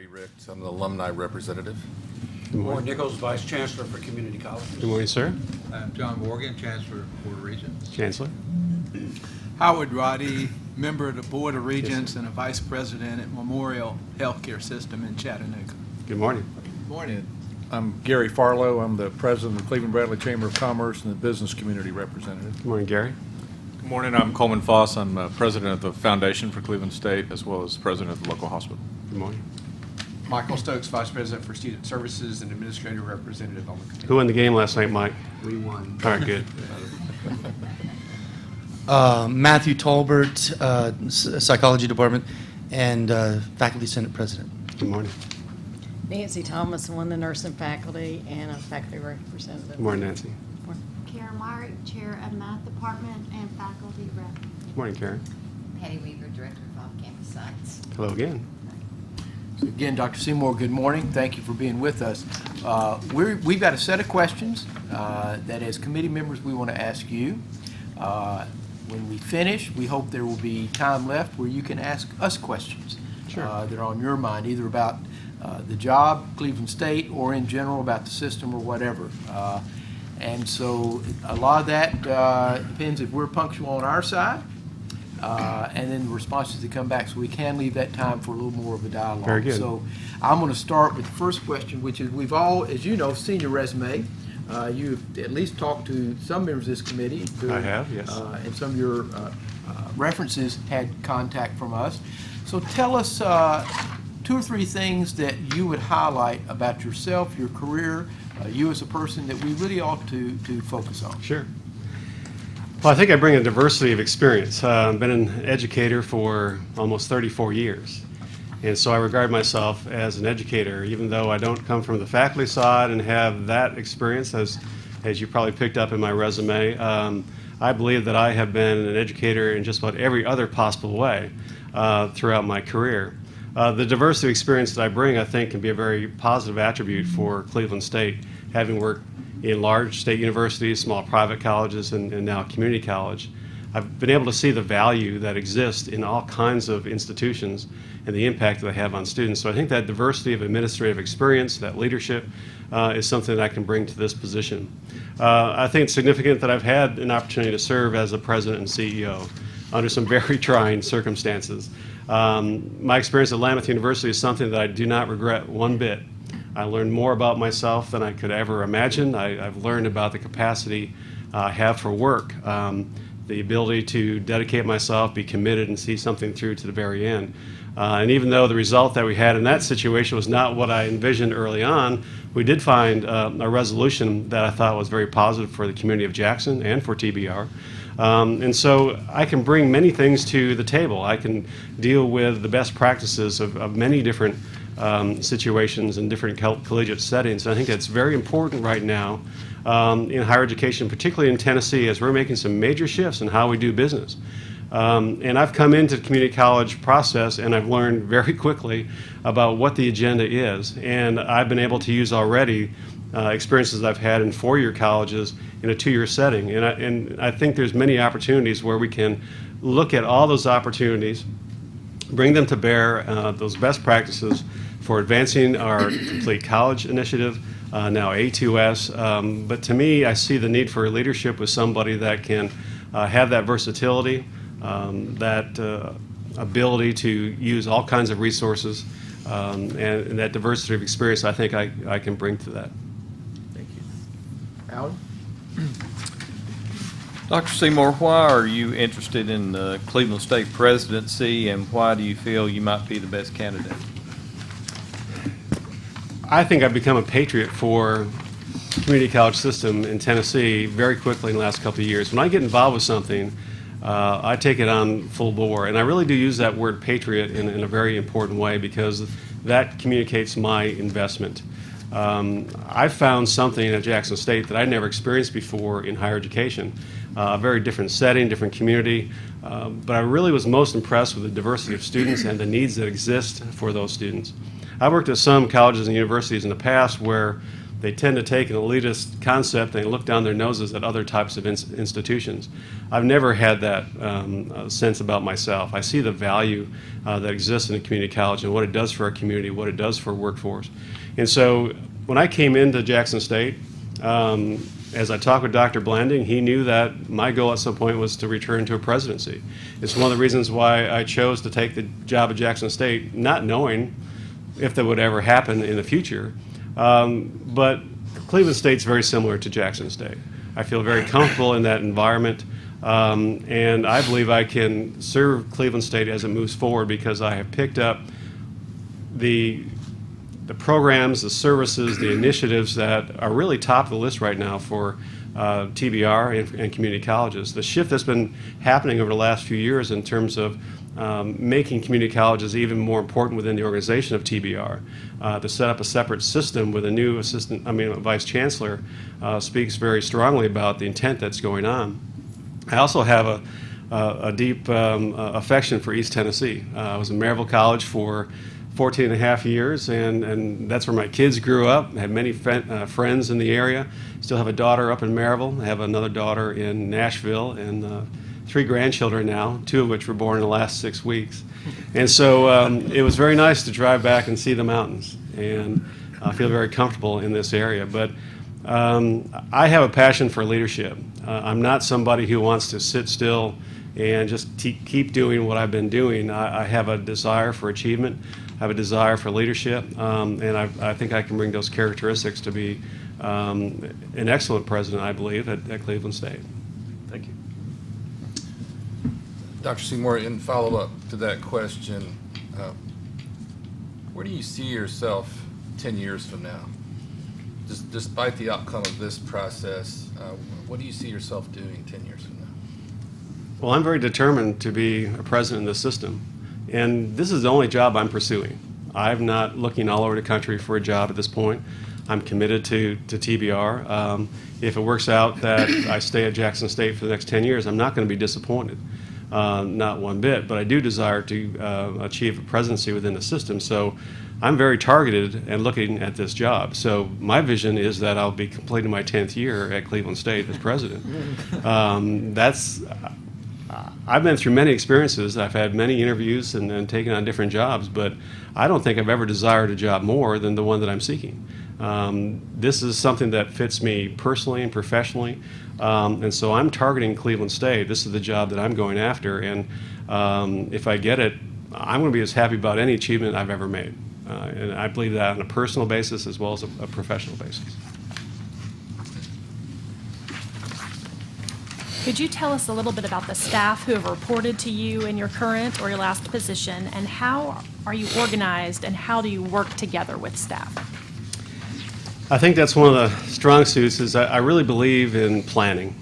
Gary Ricks. I'm the alumni representative. Good morning. Nichols, Vice Chancellor for Community Colleges. Good morning, sir. I'm John Morgan, Chancellor of Board of Regents. Chancellor. Howard Roddy, member of the Board of Regents and a Vice President at Memorial Healthcare System in Chattanooga. Good morning. Good morning. I'm Gary Farlow. I'm the president of the Cleveland Bradley Chamber of Commerce and the business community representative. Good morning, Gary. Good morning. I'm Coleman Foss. I'm president of the Foundation for Cleveland State as well as president of the local hospital. Good morning. Michael Stokes, Vice President for Student Services and Administrative Representative on the committee. Who won the game last night, Mike? We won. All right, good. Matthew Tolbert, Psychology Department, and Faculty Senate President. Good morning. Nancy Thomas, one of the nursing faculty and a faculty representative. Good morning, Nancy. Karen Myrick, Chair of Math Department and Faculty Rep. Good morning, Karen. Patty Weaver, Director of On-Campus Sites. Hello again. So again, Dr. Seymour, good morning. Thank you for being with us. We've got a set of questions that as committee members we want to ask you. When we finish, we hope there will be time left where you can ask us questions that are on your mind, either about the job, Cleveland State, or in general about the system or whatever. And so a lot of that depends if we're punctual on our side, and then the responses that come back, so we can leave that time for a little more of a dialogue. Very good. So I'm going to start with the first question, which is we've all, as you know, seen your resume. You've at least talked to some members of this committee. I have, yes. And some of your references had contact from us. So tell us 2 or 3 things that you would highlight about yourself, your career, you as a person that we really ought to focus on. Sure. Well, I think I bring a diversity of experience. I've been an educator for almost 34 years. And so I regard myself as an educator, even though I don't come from the faculty side and have that experience, as you probably picked up in my resume. I believe that I have been an educator in just about every other possible way throughout my career. The diversity of experience that I bring, I think, can be a very positive attribute for Cleveland State, having worked in large state universities, small private colleges, and now community college. I've been able to see the value that exists in all kinds of institutions and the impact that they have on students. So I think that diversity of administrative experience, that leadership, is something that I can bring to this position. I think it's significant that I've had an opportunity to serve as a president and CEO under some very trying circumstances. My experience at Lameth University is something that I do not regret one bit. I learned more about myself than I could ever imagine. I've learned about the capacity I have for work, the ability to dedicate myself, be committed, and see something through to the very end. And even though the result that we had in that situation was not what I envisioned early on, we did find a resolution that I thought was very positive for the community of Jackson and for TBR. And so I can bring many things to the table. I can deal with the best practices of many different situations and different collegiate settings. And I think that's very important right now in higher education, particularly in Tennessee, as we're making some major shifts in how we do business. And I've come into the community college process and I've learned very quickly about what the agenda is. And I've been able to use already experiences I've had in 4-year colleges in a 2-year setting. And I think there's many opportunities where we can look at all those opportunities, bring them to bear, those best practices for advancing our complete college initiative, now A2S. But to me, I see the need for leadership with somebody that can have that versatility, that ability to use all kinds of resources, and that diversity of experience I think I can bring to that. Thank you. Alan? Dr. Seymour, why are you interested in the Cleveland State presidency, and why do you feel you might be the best candidate? I think I've become a patriot for the community college system in Tennessee very quickly in the last couple of years. When I get involved with something, I take it on full bore. And I really do use that word patriot in a very important way because that communicates my investment. I found something at Jackson State that I'd never experienced before in higher education. A very different setting, different community, but I really was most impressed with the diversity of students and the needs that exist for those students. I worked at some colleges and universities in the past where they tend to take an elitist concept and look down their noses at other types of institutions. I've never had that sense about myself. I see the value that exists in a community college and what it does for our community, what it does for our workforce. And so when I came into Jackson State, as I talked with Dr. Blanding, he knew that my goal at some point was to return to a presidency. It's one of the reasons why I chose to take the job at Jackson State, not knowing if that would ever happen in the future. But Cleveland State's very similar to Jackson State. I feel very comfortable in that environment, and I believe I can serve Cleveland State as it moves forward because I have picked up the programs, the services, the initiatives that are really top of the list right now for TBR and community colleges. The shift that's been happening over the last few years in terms of making community colleges even more important within the organization of TBR. To set up a separate system with a new vice chancellor speaks very strongly about the intent that's going on. I also have a deep affection for East Tennessee. I was in Maryville College for 14 and a half years, and that's where my kids grew up. I had many friends in the area. Still have a daughter up in Maryville. I have another daughter in Nashville, and 3 grandchildren now, 2 of which were born in the last 6 weeks. And so it was very nice to drive back and see the mountains, and I feel very comfortable in this area. But I have a passion for leadership. I'm not somebody who wants to sit still and just keep doing what I've been doing. I have a desire for achievement. I have a desire for leadership, and I think I can bring those characteristics to be an excellent president, I believe, at Cleveland State. Thank you. Dr. Seymour, in follow-up to that question, where do you see yourself 10 years from now? Despite the outcome of this process, what do you see yourself doing 10 years from now? Well, I'm very determined to be a president in this system, and this is the only job I'm pursuing. I'm not looking all over the country for a job at this point. I'm committed to TBR. If it works out that I stay at Jackson State for the next 10 years, I'm not going to be disappointed, not one bit, but I do desire to achieve a presidency within the system. So I'm very targeted and looking at this job. So my vision is that I'll be completing my 10th year at Cleveland State as president. I've been through many experiences. I've had many interviews and taken on different jobs, but I don't think I've ever desired a job more than the one that I'm seeking. This is something that fits me personally and professionally, and so I'm targeting Cleveland State. This is the job that I'm going after, and if I get it, I'm going to be as happy about any achievement I've ever made. And I believe that on a personal basis as well as a professional basis. Could you tell us a little bit about the staff who have reported to you in your current or your last position, and how are you organized and how do you work together with staff? I think that's one of the strong suits is I really believe in planning,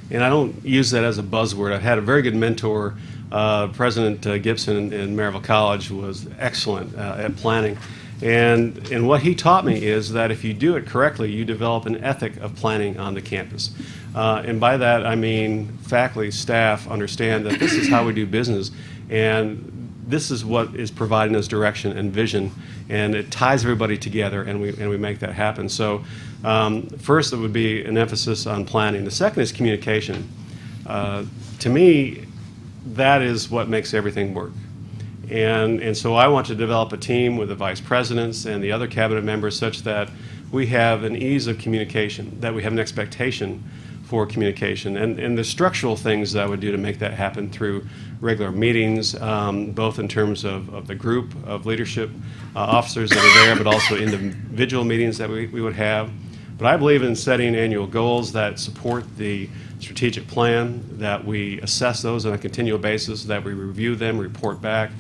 and I don't use that as a buzzword. I've had a very good mentor. President Gibson in Maryville College was excellent at planning. And what he taught me is that if you do it correctly, you develop an ethic of planning on the campus. And by that, I mean faculty, staff understand that this is how we do business, and this is what is providing us direction and vision, and it ties everybody together, and we make that happen. So first, it would be an emphasis on planning. The second is communication. To me, that is what makes everything work. And so I want to develop a team with the vice presidents and the other cabinet members such that we have an ease of communication, that we have an expectation for communication. And the structural things that I would do to make that happen through regular meetings, both in terms of the group of leadership officers that are there, but also individual meetings that we would have. But I believe in setting annual goals that support the strategic plan, that we assess those on a continual basis, that we review them, report back.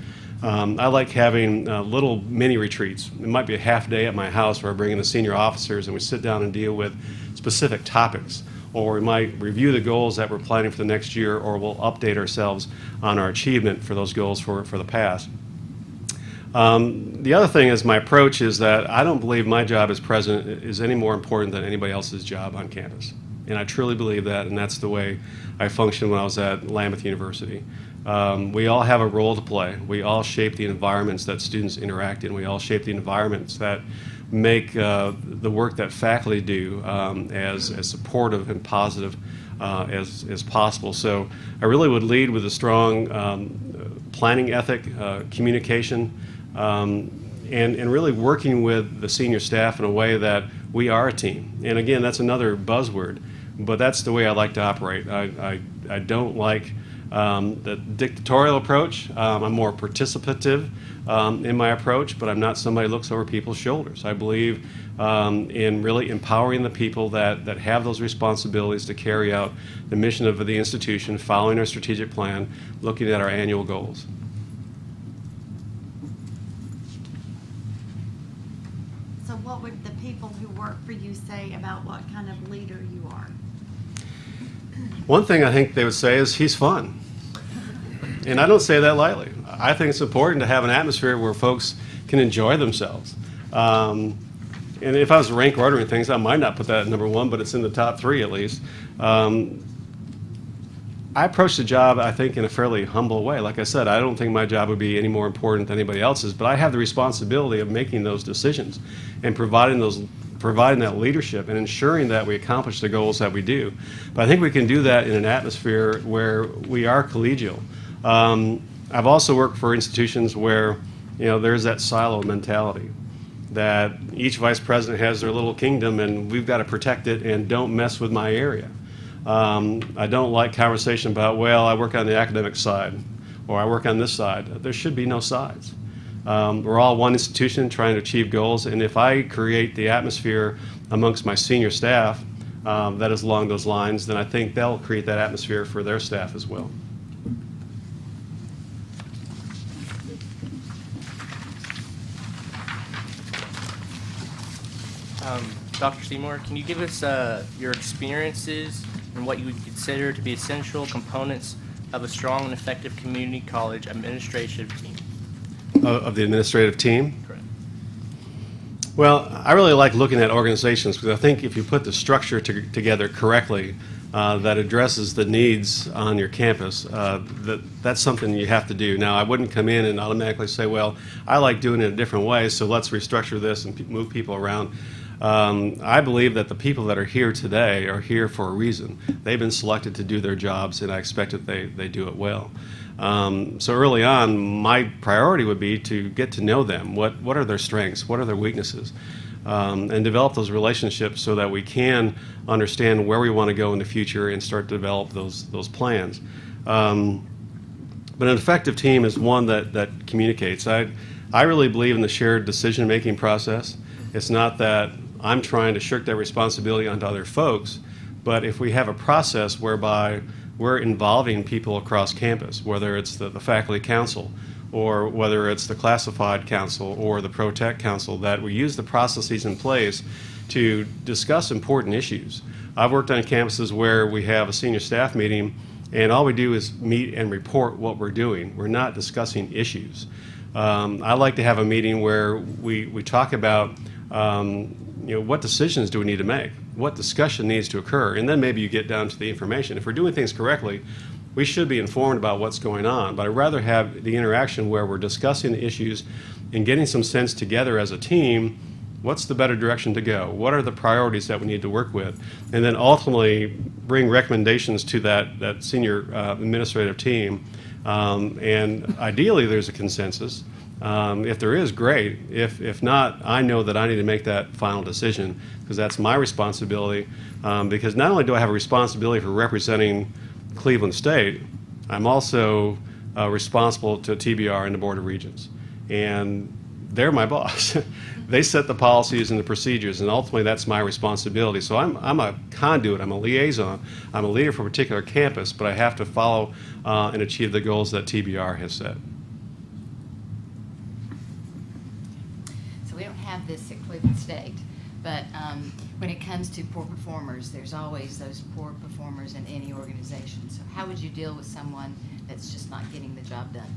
I like having little mini retreats. It might be a half day at my house where I bring in the senior officers and we sit down and deal with specific topics. Or we might review the goals that we're planning for the next year, or we'll update ourselves on our achievement for those goals for the past. The other thing is my approach is that I don't believe my job as president is any more important than anybody else's job on campus. And I truly believe that, and that's the way I functioned when I was at Lambuth University. We all have a role to play. We all shape the environments that students interact in. We all shape the environments that make the work that faculty do as supportive and positive as possible. So I really would lead with a strong planning ethic, communication, and really working with the senior staff in a way that we are a team. And again, that's another buzzword, but that's the way I like to operate. I don't like the dictatorial approach. I'm more participative in my approach, but I'm not somebody who looks over people's shoulders. I believe in really empowering the people that have those responsibilities to carry out the mission of the institution, following our strategic plan, looking at our annual goals. So what would the people who work for you say about what kind of leader you are? One thing I think they would say is he's fun. And I don't say that lightly. I think it's important to have an atmosphere where folks can enjoy themselves. And if I was rank ordering things, I might not put that at number one, but it's in the top three at least. I approach the job, I think, in a fairly humble way. Like I said, I don't think my job would be any more important than anybody else's, but I have the responsibility of making those decisions and providing that leadership and ensuring that we accomplish the goals that we do. But I think we can do that in an atmosphere where we are collegial. I've also worked for institutions where, there's that silo mentality, that each vice president has their little kingdom and we've got to protect it and don't mess with my area. I don't like conversation about, well, I work on the academic side or I work on this side. There should be no sides. We're all one institution trying to achieve goals, and if I create the atmosphere amongst my senior staff that is along those lines, then I think they'll create that atmosphere for their staff as well. Dr. Seymour, can you give us your experiences and what you would consider to be essential components of a strong and effective community college administrative team? Of the administrative team? Correct. Well, I really like looking at organizations because I think if you put the structure together correctly that addresses the needs on your campus, that's something you have to do. Now, I wouldn't come in and automatically say, well, I like doing it a different way, so let's restructure this and move people around. I believe that the people that are here today are here for a reason. They've been selected to do their jobs, and I expect that they do it well. So early on, my priority would be to get to know them. What are their strengths? What are their weaknesses? And develop those relationships so that we can understand where we want to go in the future and start to develop those plans. But an effective team is one that communicates. I really believe in the shared decision-making process. It's not that I'm trying to shirk that responsibility onto other folks, but if we have a process whereby we're involving people across campus, whether it's the faculty council or whether it's the classified council or the pro-tech council, that we use the processes in place to discuss important issues. I've worked on campuses where we have a senior staff meeting and all we do is meet and report what we're doing. We're not discussing issues. I like to have a meeting where we talk about what decisions do we need to make? What discussion needs to occur? And then maybe you get down to the information. If we're doing things correctly, we should be informed about what's going on. But I'd rather have the interaction where we're discussing the issues and getting some sense together as a team. What's the better direction to go? What are the priorities that we need to work with? And then ultimately bring recommendations to that senior administrative team. And ideally, there's a consensus. If there is, great. If not, I know that I need to make that final decision because that's my responsibility. Because not only do I have a responsibility for representing Cleveland State, I'm also responsible to TBR and the Board of Regents. And they're my boss. They set the policies and the procedures, and ultimately that's my responsibility. So I'm a conduit, I'm a liaison, I'm a leader for a particular campus, but I have to follow and achieve the goals that TBR has set. So we don't have this at Cleveland State, but when it comes to poor performers, there's always those poor performers in any organization. So how would you deal with someone that's just not getting the job done?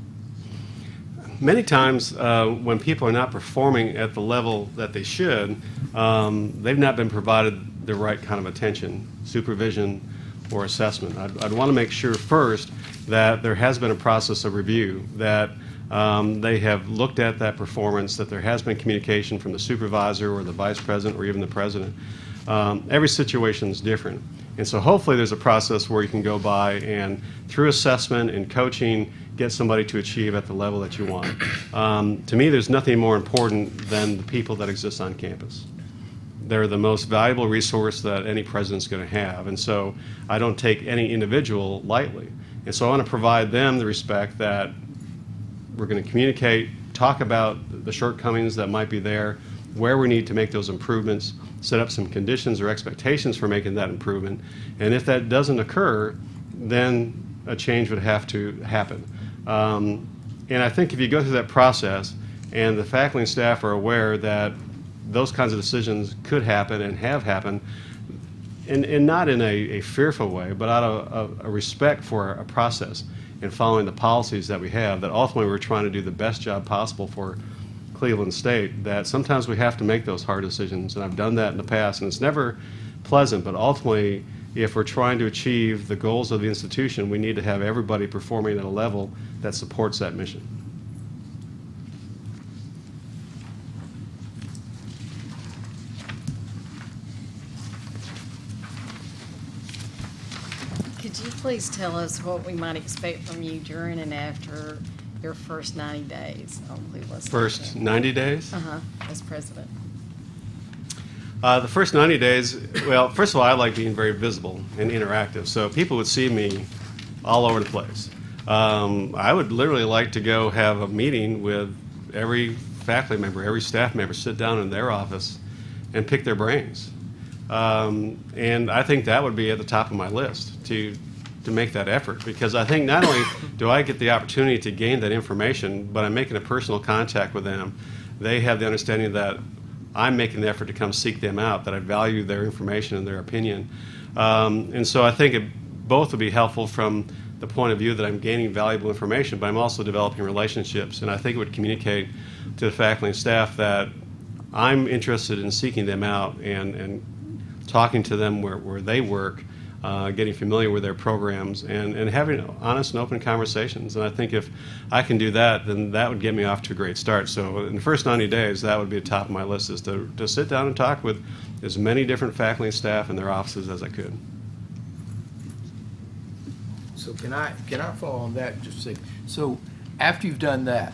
Many times when people are not performing at the level that they should, they've not been provided the right kind of attention, supervision, or assessment. I'd want to make sure first that there has been a process of review, that They have looked at that performance, that there has been communication from the supervisor or the vice president or even the president. Every situation is different. And so hopefully there's a process where you can go by and through assessment and coaching, get somebody to achieve at the level that you want. To me, there's nothing more important than the people that exist on campus. They're the most valuable resource that any president's going to have. And so I don't take any individual lightly. And so I want to provide them the respect that we're going to communicate, talk about the shortcomings that might be there, where we need to make those improvements, set up some conditions or expectations for making that improvement. And if that doesn't occur, then a change would have to happen. And I think if you go through that process and the faculty and staff are aware that those kinds of decisions could happen and have happened, and not in a fearful way, but out of a respect for a process and following the policies that we have, that ultimately we're trying to do the best job possible for Cleveland State, that sometimes we have to make those hard decisions. And I've done that in the past, and it's never pleasant, but ultimately, if we're trying to achieve the goals of the institution, we need to have everybody performing at a level that supports that mission. Could you please tell us what we might expect from you during and after your first 90 days on Cleveland State? First 90 days? As president. The first 90 days, well, first of all, I like being very visible and interactive, so people would see me all over the place. I would literally like to go have a meeting with every faculty member, every staff member, sit down in their office and pick their brains. And I think that would be at the top of my list to make that effort, because I think not only do I get the opportunity to gain that information, but I'm making a personal contact with them. They have the understanding that I'm making the effort to come seek them out, that I value their information and their opinion. And so I think both would be helpful from the point of view that I'm gaining valuable information, but I'm also developing relationships. And I think it would communicate to the faculty and staff that I'm interested in seeking them out and talking to them where they work, getting familiar with their programs, and having honest and open conversations. And I think if I can do that, then that would get me off to a great start. So in the first 90 days, that would be at the top of my list, is to sit down and talk with as many different faculty and staff in their offices as I could. So can I follow on that just a second? So after you've done that,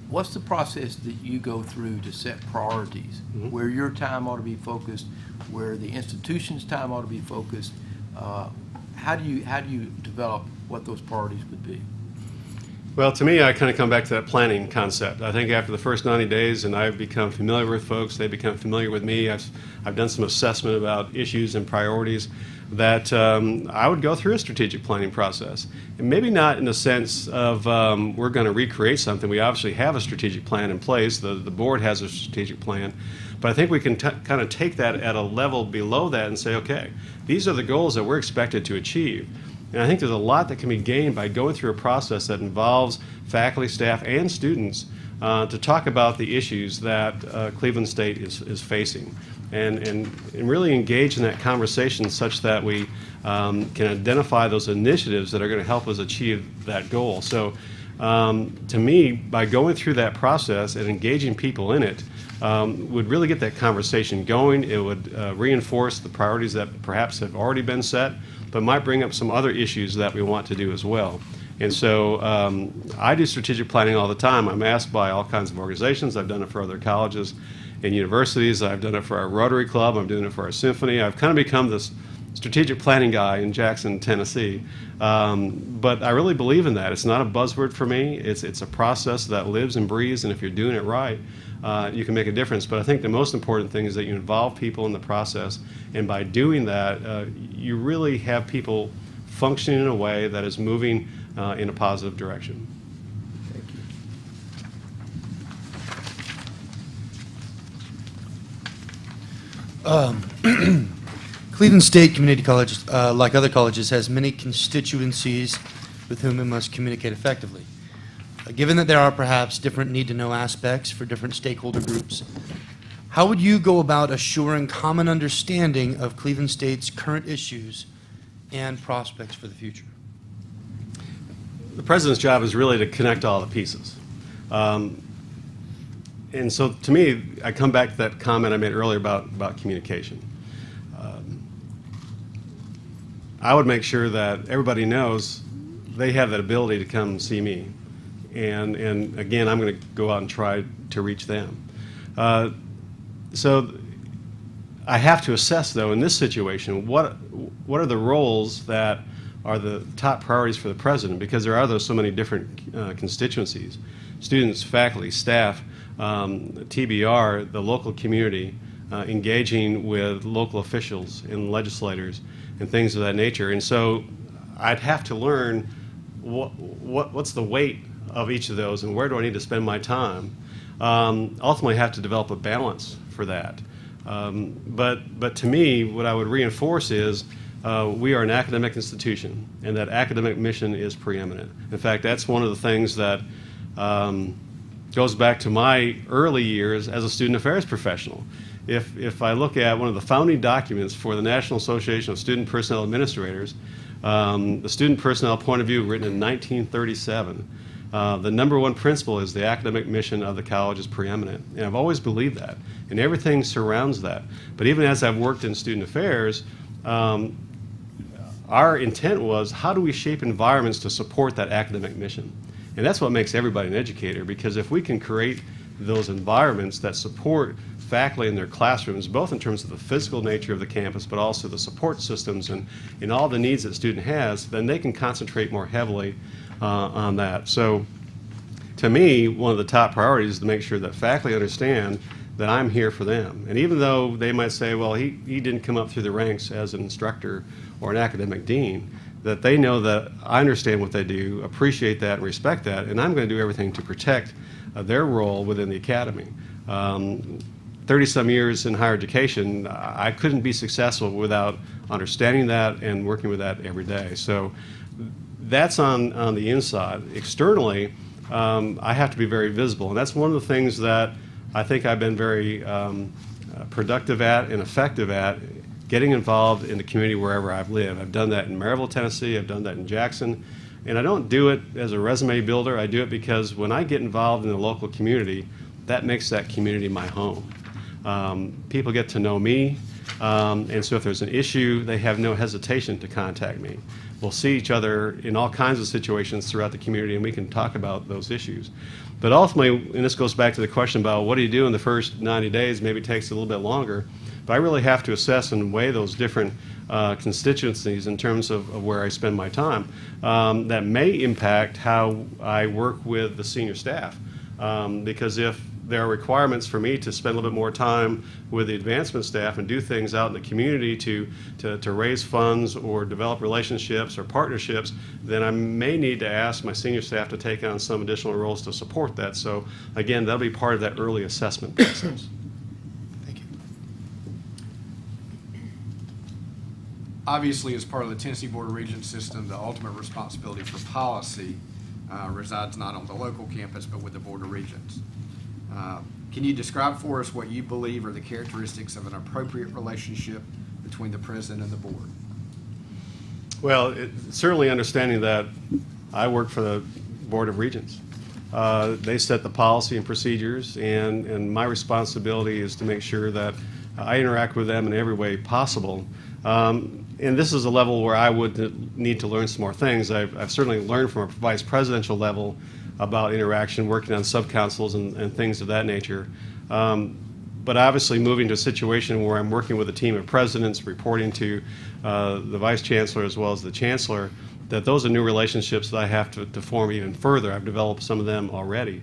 what's the process that you go through to set priorities, where your time ought to be focused, where the institution's time ought to be focused? How do you develop what those priorities would be? Well, to me, I kind of come back to that planning concept. I think after the first 90 days, and I've become familiar with folks, they become familiar with me. I've done some assessment about issues and priorities, that I would go through a strategic planning process. And maybe not in the sense of we're going to recreate something. We obviously have a strategic plan in place. The board has a strategic plan. But I think we can kind of take that at a level below that and say, okay, these are the goals that we're expected to achieve. And I think there's a lot that can be gained by going through a process that involves faculty, staff, and students to talk about the issues that Cleveland State is facing. And really engage in that conversation such that we can identify those initiatives that are going to help us achieve that goal. So to me, by going through that process and engaging people in it, would really get that conversation going. It would reinforce the priorities that perhaps have already been set, but might bring up some other issues that we want to do as well. And so I do strategic planning all the time. I'm asked by all kinds of organizations. I've done it for other colleges and universities. I've done it for our Rotary Club. I'm doing it for our symphony. I've kind of become this strategic planning guy in Jackson, Tennessee. But I really believe in that. It's not a buzzword for me. It's a process that lives and breathes, and if you're doing it right, you can make a difference. But I think the most important thing is that you involve people in the process, and by doing that, you really have people functioning in a way that is moving in a positive direction. Thank you. Cleveland State Community College, like other colleges, has many constituencies with whom it must communicate effectively. Given that there are perhaps different need-to-know aspects for different stakeholder groups, how would you go about assuring common understanding of Cleveland State's current issues and prospects for the future? the president's job is really to connect all the pieces. And so to me, I come back to that comment I made earlier about communication. I would make sure that everybody knows they have that ability to come see me. And again, I'm going to go out and try to reach them. So I have to assess, though, in this situation, what are the roles that are the top priorities for the president, because there are so many different constituencies: students, faculty, staff, TBR, the local community, engaging with local officials and legislators and things of that nature. And so I'd have to learn what's the weight of each of those and where do I need to spend my time. Ultimately, I have to develop a balance for that. But to me, what I would reinforce is we are an academic institution, and that academic mission is preeminent. In fact, that's one of the things that goes back to my early years as a student affairs professional. If I look at one of the founding documents for the National Association of Student Personnel Administrators, the student personnel point of view written in 1937, the number one principle is the academic mission of the college is preeminent. And I've always believed that, and everything surrounds that. But even as I've worked in student affairs, our intent was, how do we shape environments to support that academic mission? And that's what makes everybody an educator, because if we can create those environments that support faculty in their classrooms, both in terms of the physical nature of the campus, but also the support systems and all the needs that a student has, then they can concentrate more heavily on that. So to me, one of the top priorities is to make sure that faculty understand that I'm here for them. And even though they might say, well, he didn't come up through the ranks as an instructor or an academic dean, that they know that I understand what they do, appreciate that, and respect that, and I'm going to do everything to protect their role within the academy. 30-some years in higher education, I couldn't be successful without understanding that and working with that every day. So that's on the inside. Externally, I have to be very visible, and that's one of the things that I think I've been very productive at and effective at, getting involved in the community wherever I've lived. I've done that in Maryville, Tennessee. I've done that in Jackson. And I don't do it as a resume builder. I do it because when I get involved in the local community, that makes that community my home. People get to know me, and so if there's an issue, they have no hesitation to contact me. We'll see each other in all kinds of situations throughout the community, and we can talk about those issues. But ultimately, and this goes back to the question about what do you do in the first 90 days, maybe it takes a little bit longer, but I really have to assess and weigh those different constituencies in terms of where I spend my time that may impact how I work with the senior staff. Because if there are requirements for me to spend a little bit more time with the advancement staff and do things out in the community to raise funds or develop relationships or partnerships, then I may need to ask my senior staff to take on some additional roles to support that. So again, that'll be part of that early assessment process. Thank you. Obviously, as part of the Tennessee Board of Regents system, the ultimate responsibility for policy resides not on the local campus, but with the Board of Regents. Can you describe for us what you believe are the characteristics of an appropriate relationship between the president and the board? Well, certainly understanding that I work for the Board of Regents. They set the policy and procedures, and my responsibility is to make sure that I interact with them in every way possible. And this is a level where I would need to learn some more things. I've certainly learned from a vice presidential level about interaction, working on sub-councils and things of that nature. But obviously moving to a situation where I'm working with a team of presidents, reporting to the vice chancellor as well as the chancellor, that those are new relationships that I have to form even further. I've developed some of them already.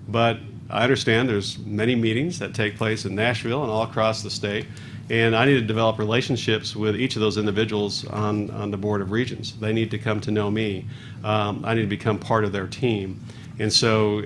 But I understand there's many meetings that take place in Nashville and all across the state, and I need to develop relationships with each of those individuals on the Board of Regents. They need to come to know me. I need to become part of their team. And so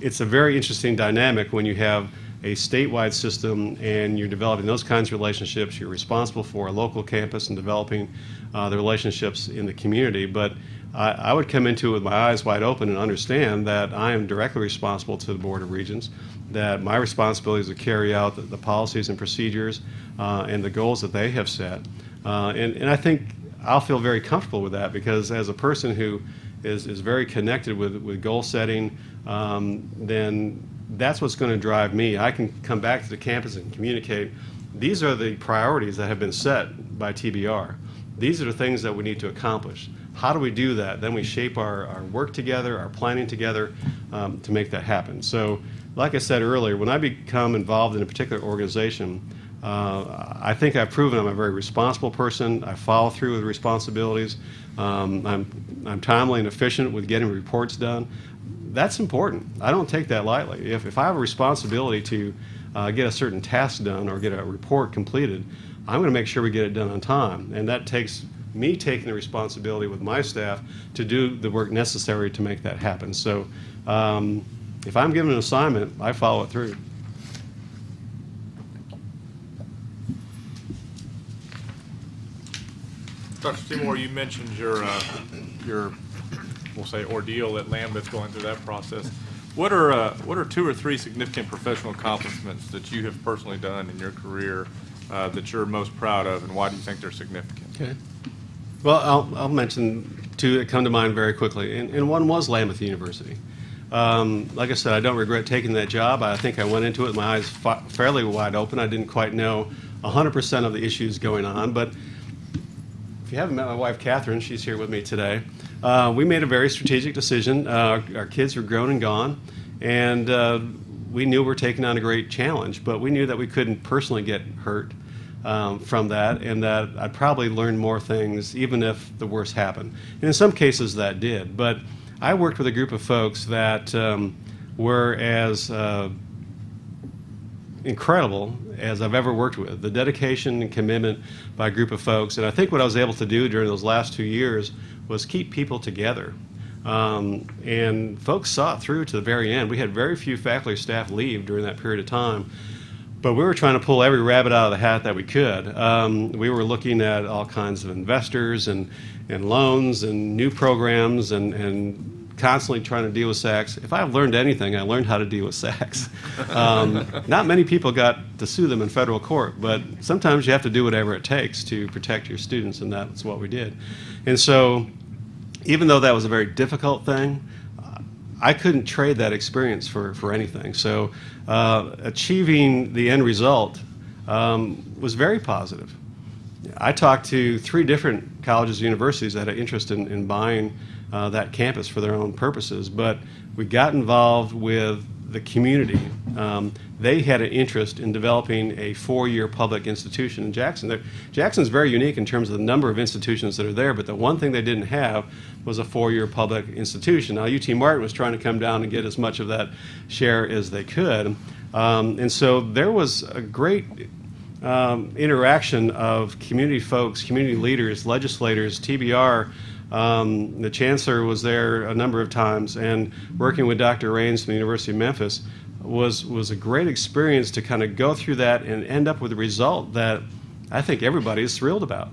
it's a very interesting dynamic when you have a statewide system and you're developing those kinds of relationships. You're responsible for a local campus and developing the relationships in the community. But I would come into it with my eyes wide open and understand that I am directly responsible to the Board of Regents, that my responsibility is to carry out the policies and procedures and the goals that they have set. And I think I'll feel very comfortable with that, because as a person who is very connected with goal setting, then that's what's going to drive me. I can come back to the campus and communicate. These are the priorities that have been set by TBR. These are the things that we need to accomplish. How do we do that? Then we shape our work together, our planning together to make that happen. So, like I said earlier, when I become involved in a particular organization, I think I've proven I'm a very responsible person. I follow through with responsibilities. I'm timely and efficient with getting reports done. That's important. I don't take that lightly. If I have a responsibility to get a certain task done or get a report completed, I'm going to make sure we get it done on time. And that takes me taking the responsibility with my staff to do the work necessary to make that happen. So if I'm given an assignment, I follow it through. Dr. Seymour, you mentioned your we'll say ordeal at Lambeth, going through that process. What are 2 or 3 significant professional accomplishments that you have personally done in your career that you're most proud of, and why do you think they're significant? Okay. Well, I'll mention 2 that come to mind very quickly, and one was Lambeth University. Like I said, I don't regret taking that job. I think I went into it with my eyes fairly wide open. I didn't quite know 100% of the issues going on, but if you haven't met my wife, Catherine, she's here with me today. We made a very strategic decision. Our kids were grown and gone, and we knew we were taking on a great challenge, but we knew that we couldn't personally get hurt from that, and that I'd probably learn more things even if the worst happened. And in some cases that did, but I worked with a group of folks that were as incredible as I've ever worked with. The dedication and commitment by a group of folks, and I think what I was able to do during those last 2 years was keep people together. And folks saw it through to the very end. We had very few faculty or staff leave during that period of time, but we were trying to pull every rabbit out of the hat that we could. We were looking at all kinds of investors and loans and new programs and constantly trying to deal with SACs. If I've learned anything, I learned how to deal with SACs. Not many people got to sue them in federal court, but sometimes you have to do whatever it takes to protect your students, and that's what we did. And so, even though that was a very difficult thing, I couldn't trade that experience for anything. So, achieving the end result was very positive. I talked to 3 different colleges and universities that had interest in buying that campus for their own purposes, but we got involved with the community. They had an interest in developing a 4-year public institution in Jackson. Jackson's very unique in terms of the number of institutions that are there, but the one thing they didn't have was a 4-year public institution. Now, UT Martin was trying to come down and get as much of that share as they could, and so there was a great interaction of community folks, community leaders, legislators, TBR. The chancellor was there a number of times, and working with Dr. Raines from the University of Memphis was a great experience to kind of go through that and end up with a result that I think everybody is thrilled about.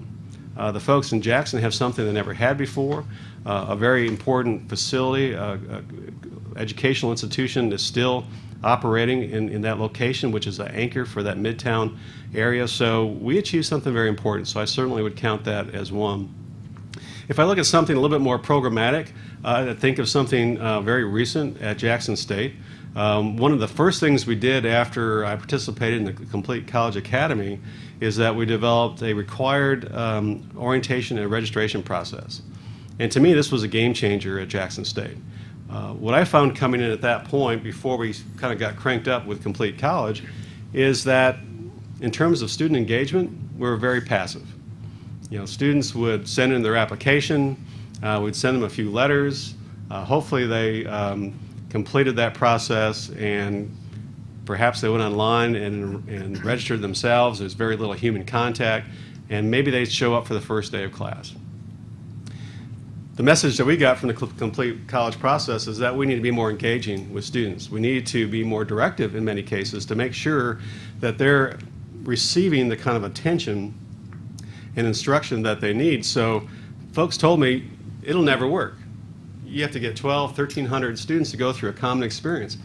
The folks in Jackson have something they never had before, a very important facility, educational institution that's still operating in that location, which is an anchor for that Midtown area. So we achieved something very important, so I certainly would count that as one. If I look at something a little bit more programmatic, I think of something very recent at Jackson State. One of the first things we did after I participated in the Complete College Academy is that we developed a required orientation and registration process. And to me, this was a game changer at Jackson State. What I found coming in at that point, before we kind of got cranked up with Complete College, is that in terms of student engagement, we were very passive. You know, students would send in their application, we'd send them a few letters. Hopefully they completed that process, and perhaps they went online and registered themselves. There's very little human contact, and maybe they'd show up for the first day of class. The message that we got from the Complete College process is that we need to be more engaging with students. We need to be more directive in many cases to make sure that they're receiving the kind of attention and instruction that they need. So folks told me, it'll never work. You have to get 1,300 students to go through a common experience.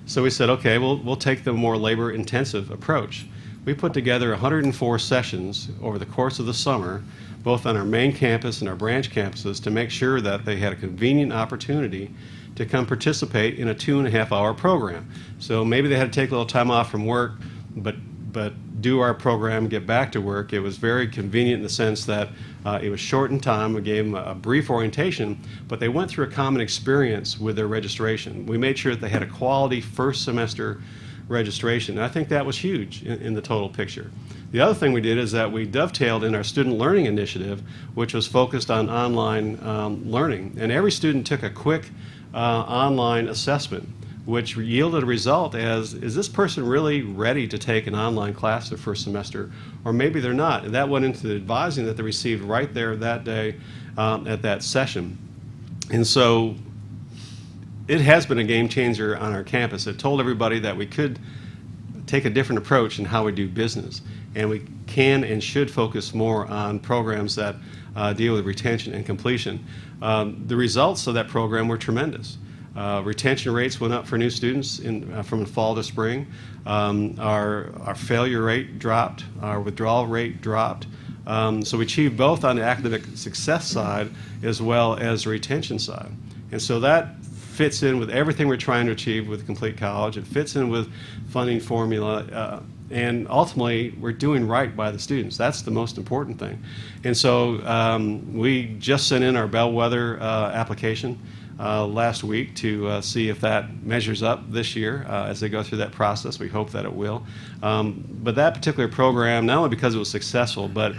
So we said, okay, we'll take the more labor-intensive approach. we put together 104 sessions over the course of the summer, both on our main campus and our branch campuses, to make sure that they had a convenient opportunity to come participate in a 2.5-hour program. So maybe they had to take a little time off from work, but do our program, get back to work. It was very convenient in the sense that it was short in time. We gave them a brief orientation, but they went through a common experience with their registration. We made sure that they had a quality first semester registration. And I think that was huge in the total picture. The other thing we did is that we dovetailed in our student learning initiative, which was focused on online learning. And every student took a quick online assessment, which yielded a result as, is this person really ready to take an online class their first semester? Or maybe they're not. And that went into the advising that they received right there that day at that session. And so it has been a game changer on our campus. It told everybody that we could take a different approach in how we do business. And we can and should focus more on programs that deal with retention and completion. The results of that program were tremendous. Retention rates went up for new students from fall to spring. Our failure rate dropped. Our withdrawal rate dropped. So we achieved both on the academic success side as well as the retention side. And so that fits in with everything we're trying to achieve with Complete College. It fits in with funding formula. And ultimately, we're doing right by the students. That's the most important thing. And so we just sent in our bellwether application last week to see if that measures up this year as they go through that process. We hope that it will. But that particular program, not only because it was successful, but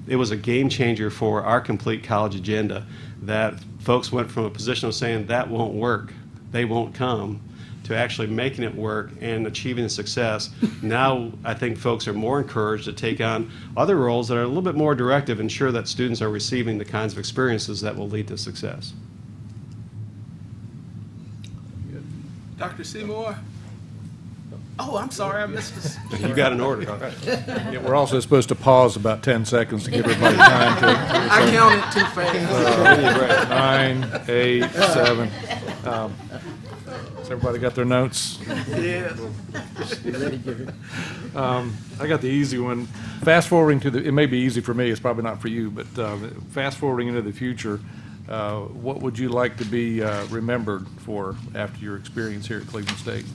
it was a game changer for our Complete College agenda, that folks went from a position of saying that won't work, they won't come, to actually making it work and achieving success. Now I think folks are more encouraged to take on other roles that are a little bit more directive, ensure that students are receiving the kinds of experiences that will lead to success. Dr. Seymour? Oh, I'm sorry, I missed this. You got an order. Yeah, we're also supposed to pause about 10 seconds to give everybody time to. I counted too fast. 9, 8, 7. Has everybody got their notes? Yeah. I got the easy one. Fast forwarding to it may be easy for me, it's probably not for you, but fast forwarding into the future, what would you like to be remembered for after your experience here at Cleveland State?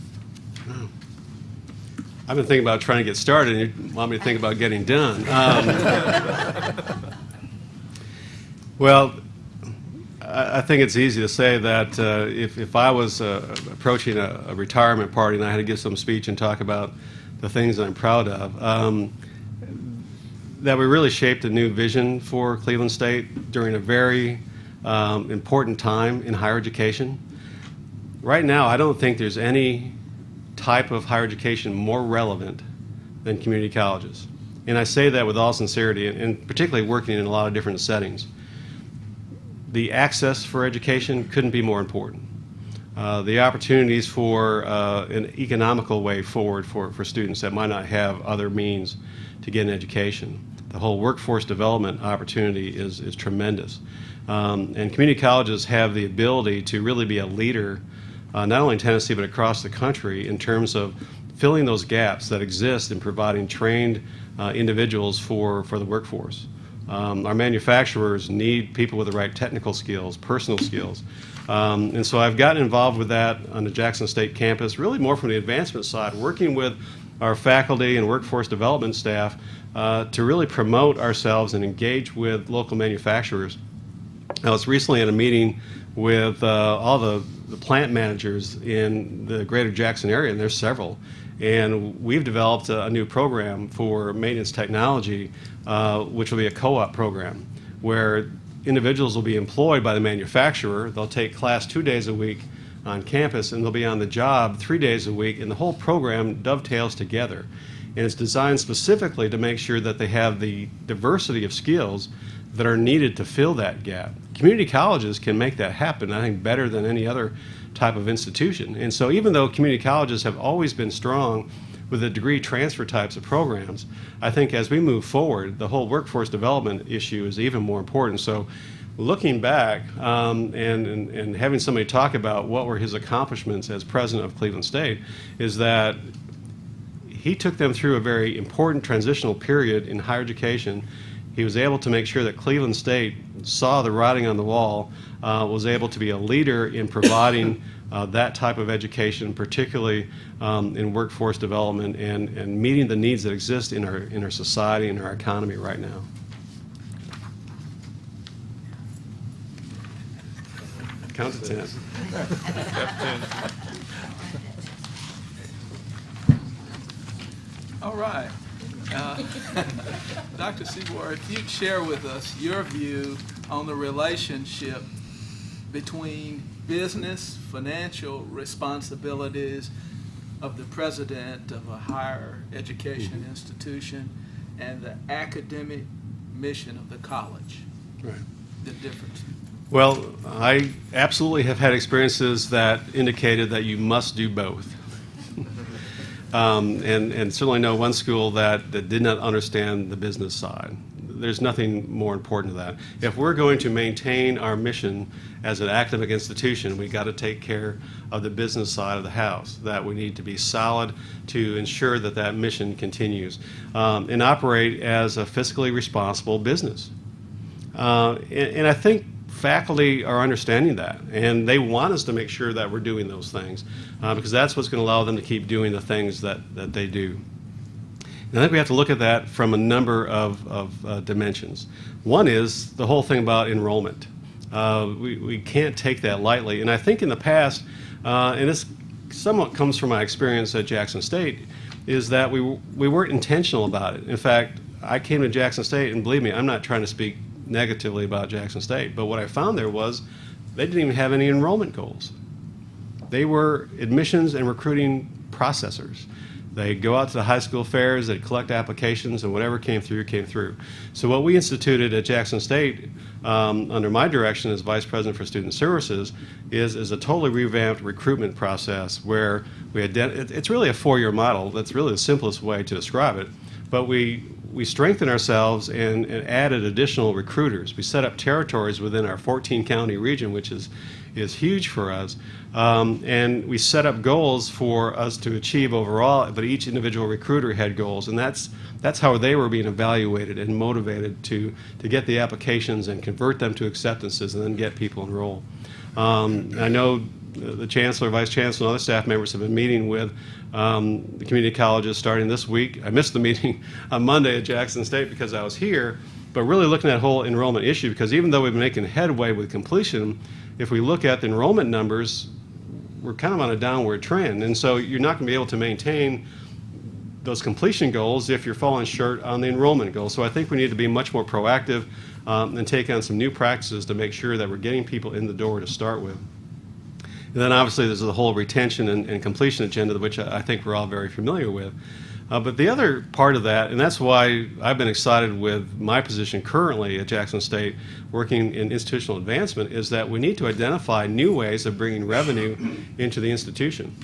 I've been thinking about trying to get started, and you want me to think about getting done. Well, I think it's easy to say that if I was approaching a retirement party and I had to give some speech and talk about the things that I'm proud of, that we really shaped a new vision for Cleveland State during a very important time in higher education. Right now, I don't think there's any type of higher education more relevant than community colleges. And I say that with all sincerity, and particularly working in a lot of different settings. The access for education couldn't be more important. The opportunities for an economical way forward for students that might not have other means to get an education. The whole workforce development opportunity is tremendous. And community colleges have the ability to really be a leader, not only in Tennessee but across the country, in terms of filling those gaps that exist in providing trained individuals for the workforce. Our manufacturers need people with the right technical skills, personal skills. And so I've gotten involved with that on the Jackson State campus, really more from the advancement side, working with our faculty and workforce development staff to really promote ourselves and engage with local manufacturers. I was recently at a meeting with all the plant managers in the greater Jackson area, and there's several. And we've developed a new program for maintenance technology, which will be a co-op program, where individuals will be employed by the manufacturer. They'll take class 2 days a week on campus, and they'll be on the job 3 days a week, and the whole program dovetails together. And it's designed specifically to make sure that they have the diversity of skills that are needed to fill that gap. Community colleges can make that happen, I think, better than any other type of institution. And so even though community colleges have always been strong with the degree transfer types of programs, I think as we move forward, the whole workforce development issue is even more important. So looking back and having somebody talk about what were his accomplishments as president of Cleveland State, is that he took them through a very important transitional period in higher education. He was able to make sure that Cleveland State saw the writing on the wall, was able to be a leader in providing that type of education, particularly in workforce development and meeting the needs that exist in our society and our economy right now. Count to 10. All right. Dr. Seymour, if you'd share with us your view on the relationship between business, financial responsibilities of the president of a higher education institution and the academic mission of the college. Right. The difference. Well, I absolutely have had experiences that indicated that you must do both. And certainly know one school that did not understand the business side. There's nothing more important to that. If we're going to maintain our mission as an academic institution, we got to take care of the business side of the house, that we need to be solid to ensure that that mission continues and operate as a fiscally responsible business. And I think faculty are understanding that, and they want us to make sure that we're doing those things because that's what's going to allow them to keep doing the things that they do. And I think we have to look at that from a number of dimensions. One is the whole thing about enrollment. We can't take that lightly, and I think in the past, and this somewhat comes from my experience at Jackson State, is that we weren't intentional about it. In fact, I came to Jackson State, and believe me, I'm not trying to speak negatively about Jackson State, but what I found there was they didn't even have any enrollment goals. They were admissions and recruiting processors. They'd go out to the high school fairs, they'd collect applications, and whatever came through, came through. So what we instituted at Jackson State, under my direction as Vice President for Student Services, is a totally revamped recruitment process where it's really a 4-year model. That's really the simplest way to describe it. But we strengthened ourselves and added additional recruiters. We set up territories within our 14-county region, which is huge for us. And we set up goals for us to achieve overall, but each individual recruiter had goals. And that's how they were being evaluated and motivated to get the applications and convert them to acceptances and then get people enrolled. I know the Chancellor, Vice Chancellor, and other staff members have been meeting with the community colleges starting this week. I missed the meeting on Monday at Jackson State because I was here, but really looking at that whole enrollment issue, because even though we've been making headway with completion, if we look at the enrollment numbers, we're kind of on a downward trend. And so you're not going to be able to maintain those completion goals if you're falling short on the enrollment goals. So I think we need to be much more proactive and take on some new practices to make sure that we're getting people in the door to start with. And then obviously there's the whole retention and completion agenda, which I think we're all very familiar with. But the other part of that, and that's why I've been excited with my position currently at Jackson State, working in institutional advancement, is that we need to identify new ways of bringing revenue into the institution.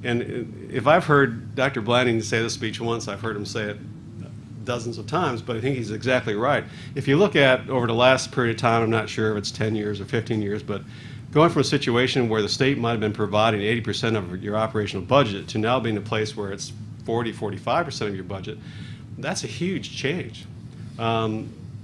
And if I've heard Dr. Blanning say this speech once, I've heard him say it dozens of times, but I think he's exactly right. If you look at over the last period of time, I'm not sure if it's 10 years or 15 years, but going from a situation where the state might have been providing 80% of your operational budget to now being a place where it's 40, 45% of your budget, that's a huge change.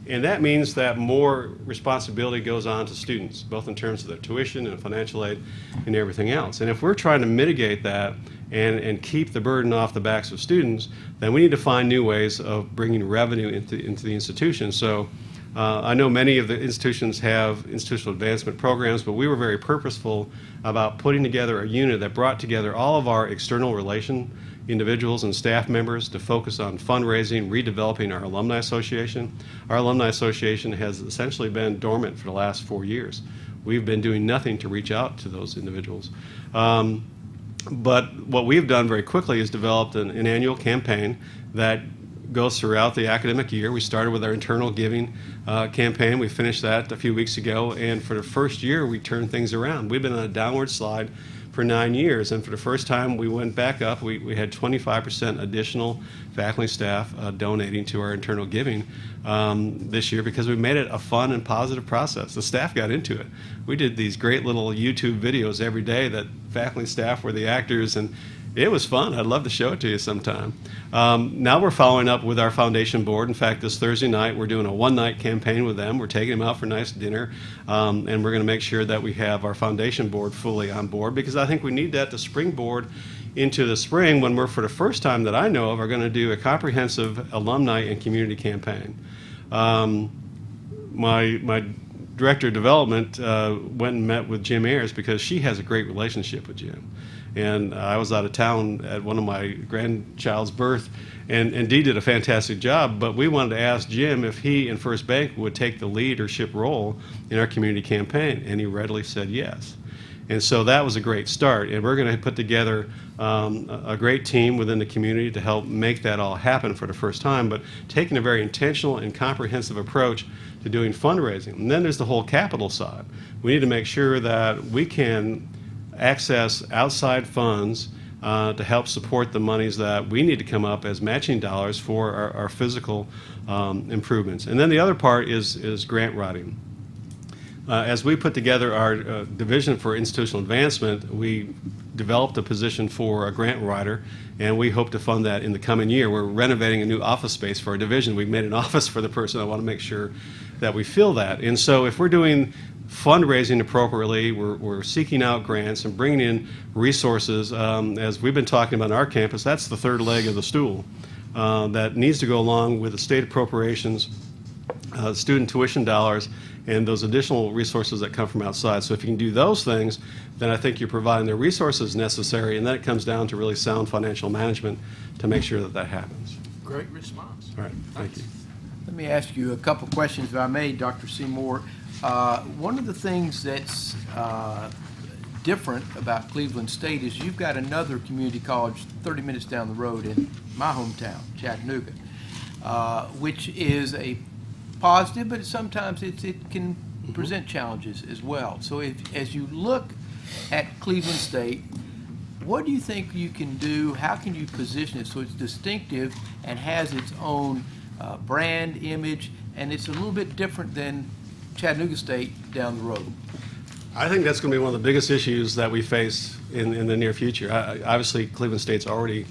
And that means that more responsibility goes on to students, both in terms of their tuition and financial aid and everything else. And if we're trying to mitigate that and keep the burden off the backs of students, then we need to find new ways of bringing revenue into the institution. So I know many of the institutions have institutional advancement programs, but we were very purposeful about putting together a unit that brought together all of our external relation individuals and staff members to focus on fundraising, redeveloping our alumni association. Our alumni association has essentially been dormant for the last 4 years. We've been doing nothing to reach out to those individuals. But what we've done very quickly is developed an annual campaign that goes throughout the academic year. We started with our internal giving campaign. We finished that a few weeks ago, and for the first year we turned things around. We've been on a downward slide for 9 years, and for the first time we went back up. We had 25% additional faculty staff donating to our internal giving this year because we made it a fun and positive process. The staff got into it. We did these great little YouTube videos every day that faculty staff were the actors, and It was fun. I'd love to show it to you sometime. Now we're following up with our foundation board. In fact, this Thursday night, we're doing a one-night campaign with them. We're taking them out for a nice dinner, and we're going to make sure that we have our foundation board fully on board, because I think we need that to springboard into the spring when we're, for the first time that I know of, are going to do a comprehensive alumni and community campaign. My director of development went and met with Jim Ayers because she has a great relationship with Jim. And I was out of town at one of my grandchild's birth, and Dee did a fantastic job, but we wanted to ask Jim if he and First Bank would take the leadership role in our community campaign, and he readily said yes. And so that was a great start, and we're going to put together a great team within the community to help make that all happen for the first time, but taking a very intentional and comprehensive approach to doing fundraising. And then there's the whole capital side. We need to make sure that we can access outside funds to help support the monies that we need to come up as matching dollars for our physical improvements. And then the other part is grant writing. As we put together our Division for Institutional Advancement, we developed a position for a grant writer, and we hope to fund that in the coming year. We're renovating a new office space for our division. We've made an office for the person. I want to make sure that we fill that. And so if we're doing fundraising appropriately, we're seeking out grants and bringing in resources. As we've been talking about on our campus, that's the third leg of the stool that needs to go along with the state appropriations, student tuition dollars, and those additional resources that come from outside. So if you can do those things, then I think you're providing the resources necessary, and then it comes down to really sound financial management to make sure that that happens. Great response. All right, thank you. Let me ask you a couple questions, if I may, Dr. Seymour. One of the things that's different about Cleveland State is you've got another community college 30 minutes down the road in my hometown, Chattanooga, which is a positive, but sometimes it can present challenges as well. So as you look at Cleveland State, what do you think you can do? How can you position it so it's distinctive and has its own brand, image, and it's a little bit different than Chattanooga State down the road? I think that's going to be one of the biggest issues that we face in the near future. Obviously, Cleveland State's already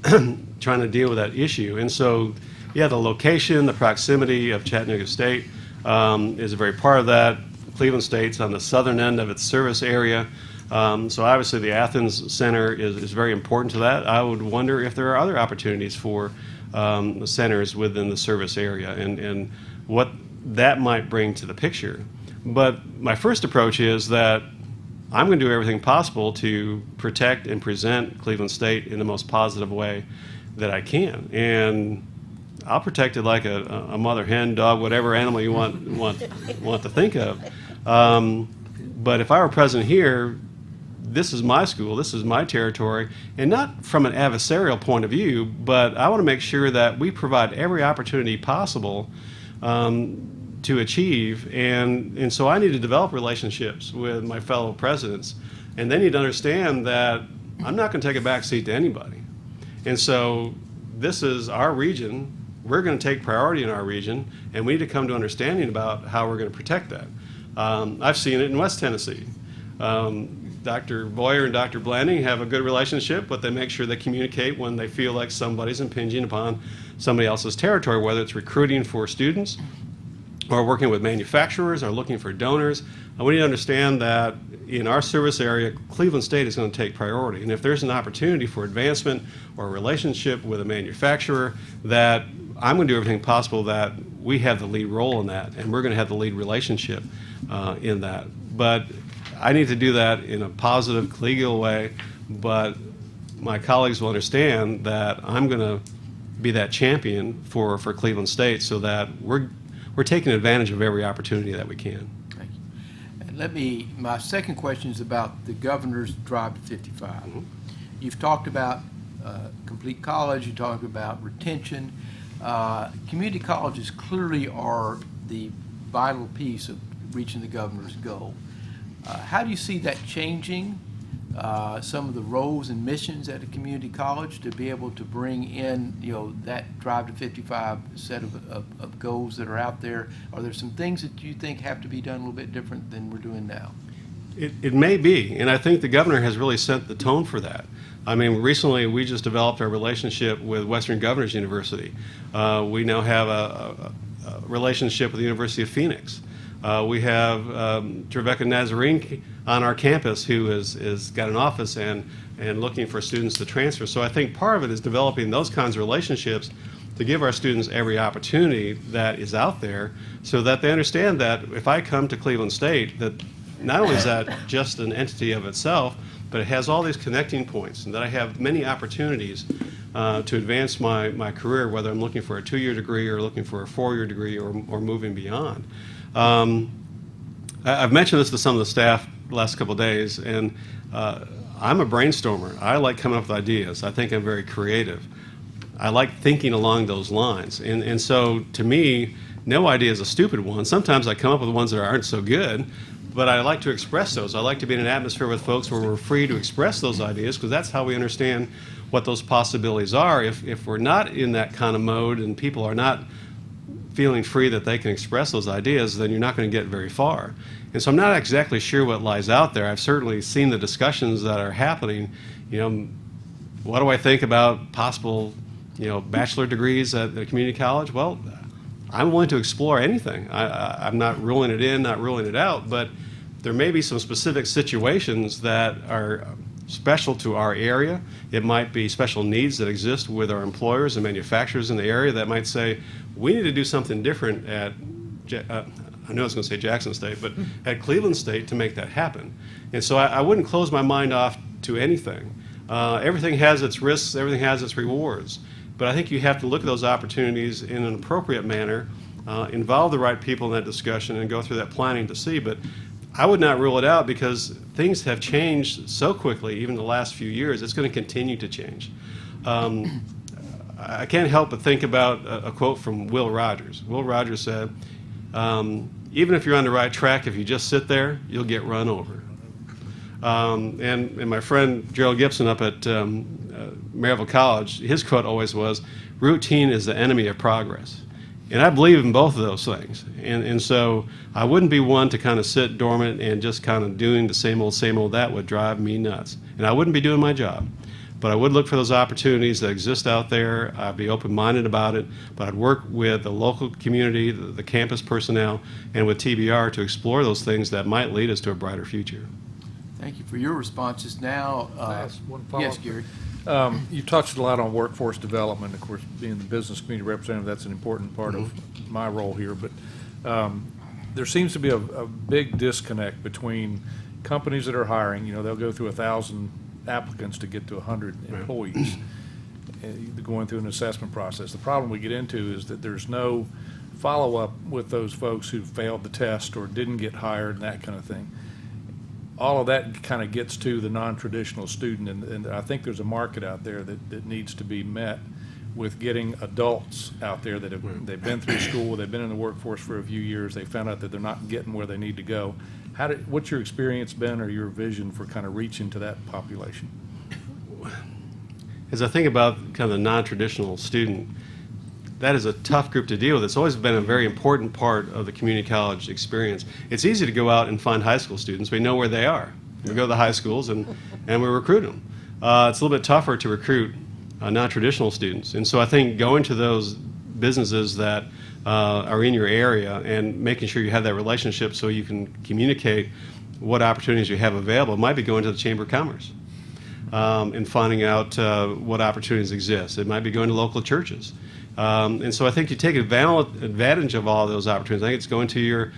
trying to deal with that issue. And so, yeah, the location, the proximity of Chattanooga State is a very part of that. Cleveland State's on the southern end of its service area. So obviously the Athens Center is very important to that. I would wonder if there are other opportunities for centers within the service area and what that might bring to the picture. But my first approach is that I'm going to do everything possible to protect and present Cleveland State in the most positive way that I can. And I'll protect it like a mother hen, dog, whatever animal you want to think of. But if I were president here, this is my school, this is my territory, and not from an adversarial point of view, but I want to make sure that we provide every opportunity possible to achieve, and so I need to develop relationships with my fellow presidents, and they need to understand that I'm not going to take a back seat to anybody. And so this is our region. We're going to take priority in our region, and we need to come to understanding about how we're going to protect that. I've seen it in West Tennessee. Dr. Boyer and Dr. Blanding have a good relationship, but they make sure they communicate when they feel like somebody's impinging upon somebody else's territory, whether it's recruiting for students or working with manufacturers or looking for donors. And we need to understand that in our service area, Cleveland State is going to take priority. And if there's an opportunity for advancement or a relationship with a manufacturer, that I'm going to do everything possible that we have the lead role in that, and we're going to have the lead relationship in that. But I need to do that in a positive, collegial way, but my colleagues will understand that I'm going to be that champion for Cleveland State so that we're taking advantage of every opportunity that we can. Thank you. And my second question is about the governor's drive to 55. Mm-hmm. You've talked about complete college, you talked about retention. Community colleges clearly are the vital piece of reaching the governor's goal. How do you see that changing some of the roles and missions at a community college to be able to bring in, that drive to 55 set of goals that are out there? Are there some things that you think have to be done a little bit different than we're doing now? It may be, and I think the governor has really set the tone for that. I mean, recently we just developed our relationship with Western Governors University. We now have a relationship with the University of Phoenix. We have Rebecca Nazarene on our campus who is got an office and looking for students to transfer. So I think part of it is developing those kinds of relationships to give our students every opportunity that is out there so that they understand that if I come to Cleveland State, that not only is that just an entity of itself, but it has all these connecting points and that I have many opportunities to advance my career, whether I'm looking for a 2-year degree or looking for a 4-year degree or moving beyond. I've mentioned this to some of the staff the last couple of days, and I'm a brainstormer. I like coming up with ideas. I think I'm very creative. I like thinking along those lines. And so to me, no idea is a stupid one. Sometimes I come up with ones that aren't so good, but I like to express those. I like to be in an atmosphere with folks where we're free to express those ideas because that's how we understand what those possibilities are. If we're not in that kind of mode and people are not feeling free that they can express those ideas, then you're not going to get very far. And so I'm not exactly sure what lies out there. I've certainly seen the discussions that are happening. You know, what do I think about possible, bachelor degrees at a community college? Well, I'm willing to explore anything. I'm not ruling it in, not ruling it out, but there may be some specific situations that are special to our area. It might be special needs that exist with our employers and manufacturers in the area that might say, we need to do something different at, I know I was going to say Jackson State, but at Cleveland State to make that happen. And so I wouldn't close my mind off to anything. Everything has its risks, everything has its rewards. But I think you have to look at those opportunities in an appropriate manner, involve the right people in that discussion, and go through that planning to see. But I would not rule it out because things have changed so quickly, even the last few years. It's going to continue to change. I can't help but think about a quote from Will Rogers. Will Rogers said, even if you're on the right track, if you just sit there, you'll get run over. And my friend Gerald Gibson up at Maryville College, his quote always was, routine is the enemy of progress. And I believe in both of those things. And so I wouldn't be one to kind of sit dormant and just kind of doing the same old. That would drive me nuts. And I wouldn't be doing my job. But I would look for those opportunities that exist out there. I'd be open-minded about it. But I'd work with the local community, the campus personnel, and with TBR to explore those things that might lead us to a brighter future. Thank you for your responses. Now, Can I ask one follow-up? yes, Gary. You touched a lot on workforce development. Of course, being the business community representative, that's an important part of my role here. But there seems to be a big disconnect between companies that are hiring. They'll go through 1,000 applicants to get to 100 employees, going through an assessment process. The problem we get into is that there's no follow-up with those folks who failed the test or didn't get hired and that kind of thing. All of that kind of gets to the non-traditional student, and I think there's a market out there that needs to be met with getting adults out there that they've been through school, they've been in the workforce for a few years, they found out that they're not getting where they need to go. What's your experience been or your vision for kind of reaching to that population? As I think about kind of the non-traditional student, that is a tough group to deal with. It's always been a very important part of the community college experience. It's easy to go out and find high school students. We know where they are. We go to the high schools and we recruit them. It's a little bit tougher to recruit non-traditional students. And so I think going to those businesses that are in your area and making sure you have that relationship so you can communicate what opportunities you have available. It might be going to the Chamber of Commerce and finding out what opportunities exist. It might be going to local churches. And so I think you take advantage of all of those opportunities. I think it's going to your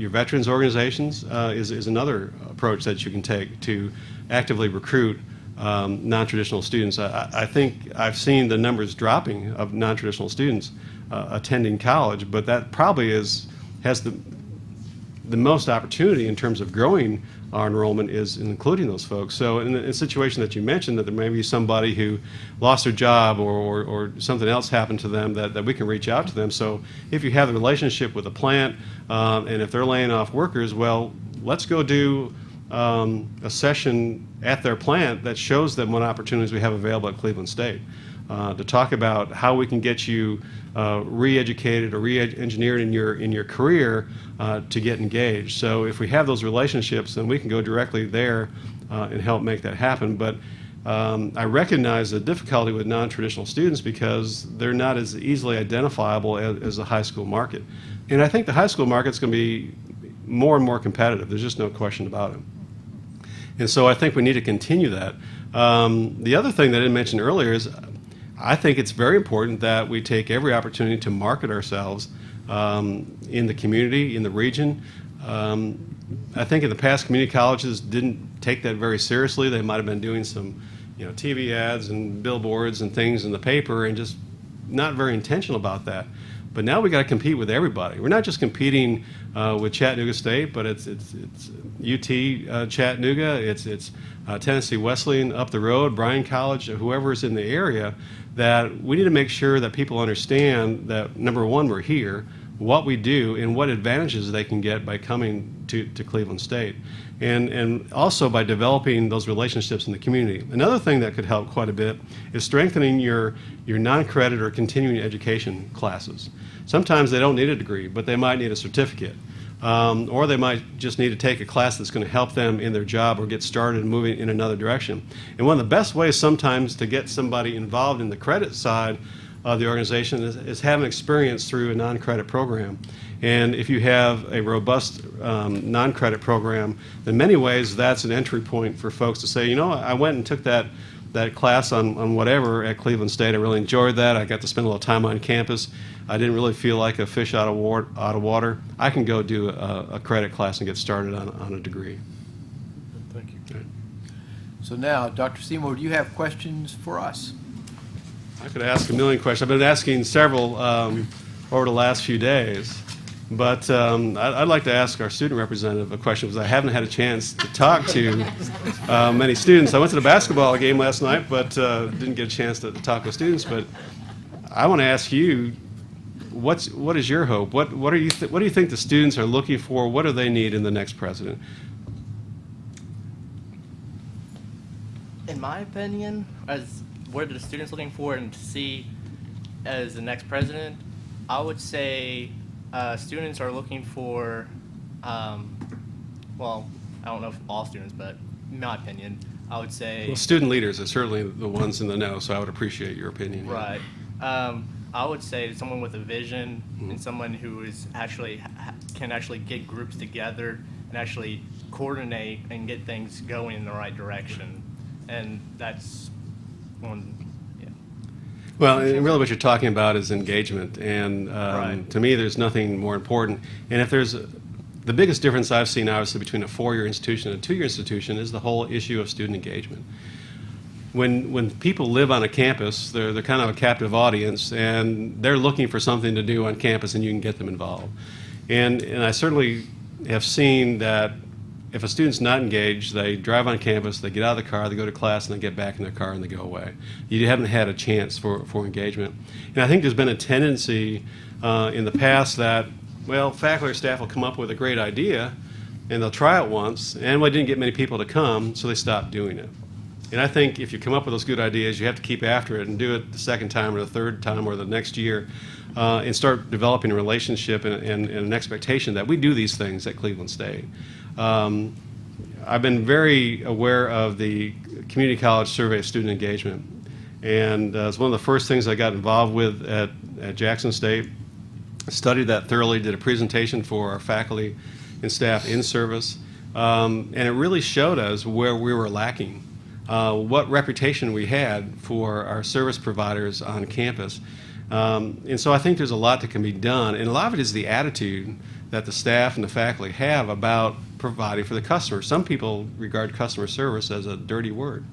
veterans organizations is another approach that you can take to actively recruit non-traditional students. I think I've seen the numbers dropping of non-traditional students attending college, but that probably has the most opportunity in terms of growing our enrollment is in including those folks. So in the situation that you mentioned, that there may be somebody who lost their job or something else happened to them, that we can reach out to them. So if you have a relationship with a plant and if they're laying off workers, well, let's go do a session at their plant that shows them what opportunities we have available at Cleveland State to talk about how we can get you re-educated or re-engineered in your career to get engaged. So if we have those relationships, then we can go directly there and help make that happen. But I recognize the difficulty with non-traditional students because they're not as easily identifiable as the high school market. And I think the high school market's going to be more and more competitive. There's just no question about it. And so I think we need to continue that. The other thing that I didn't mention earlier is I think it's very important that we take every opportunity to market ourselves in the community, in the region. I think in the past, community colleges didn't take that very seriously. They might have been doing some, TV ads and billboards and things in the paper and just not very intentional about that. But now we got to compete with everybody. We're not just competing with Chattanooga State, but it's UT Chattanooga, it's Tennessee Wesleyan up the road, Bryan College, whoever is in the area. That we need to make sure that people understand that, number one, we're here, what we do, and what advantages they can get by coming to Cleveland State. And also by developing those relationships in the community. Another thing that could help quite a bit is strengthening your non-credit or continuing education classes. Sometimes they don't need a degree, but they might need a certificate. Or they might just need to take a class that's going to help them in their job or get started moving in another direction. And one of the best ways sometimes to get somebody involved in the credit side of the organization is having experience through a non-credit program. And if you have a robust non-credit program, in many ways that's an entry point for folks to say, I went and took that class on whatever at Cleveland State. I really enjoyed that. I got to spend a little time on campus. I didn't really feel like a fish out of water. I can go do a credit class and get started on a degree. Thank you. So now, Dr. Seymour, do you have questions for us? I could ask a million questions. I've been asking several over the last few days. But I'd like to ask our student representative a question because I haven't had a chance to talk to many students. I went to the basketball game last night, but didn't get a chance to talk with students. But I want to ask you, what is your hope? What do you think the students are looking for? What do they need in the next president? In my opinion, what are the students looking for and to see as the next president, I would say students are looking for, well, I don't know if all students, but in my opinion, I would say... Well, student leaders are certainly the ones in the know, so I would appreciate your opinion. Right. I would say someone with a vision and someone who is can actually get groups together and actually coordinate and get things going in the right direction. And that's one, yeah. Well, and really what you're talking about is engagement. And Right. to me, there's nothing more important. And if there's the biggest difference I've seen, obviously, between a 4-year institution and a 2-year institution is the whole issue of student engagement. When people live on a campus, they're kind of a captive audience, and they're looking for something to do on campus, and you can get them involved. And I certainly have seen that if a student's not engaged, they drive on campus, they get out of the car, they go to class, and they get back in their car and they go away. You haven't had a chance for engagement. And I think there's been a tendency in the past that, well, faculty or staff will come up with a great idea, and they'll try it once, and we didn't get many people to come, so they stopped doing it. And I think if you come up with those good ideas, you have to keep after it and do it the second time or the third time or the next year and start developing a relationship and an expectation that we do these things at Cleveland State. I've been very aware of the Community College Survey of Student Engagement. And it's one of the first things I got involved with at Jackson State. I studied that thoroughly, did a presentation for our faculty and staff in service. And it really showed us where we were lacking. What reputation we had for our service providers on campus. And so I think there's a lot that can be done, and a lot of it is the attitude that the staff and the faculty have about providing for the customer. Some people regard customer service as a dirty word.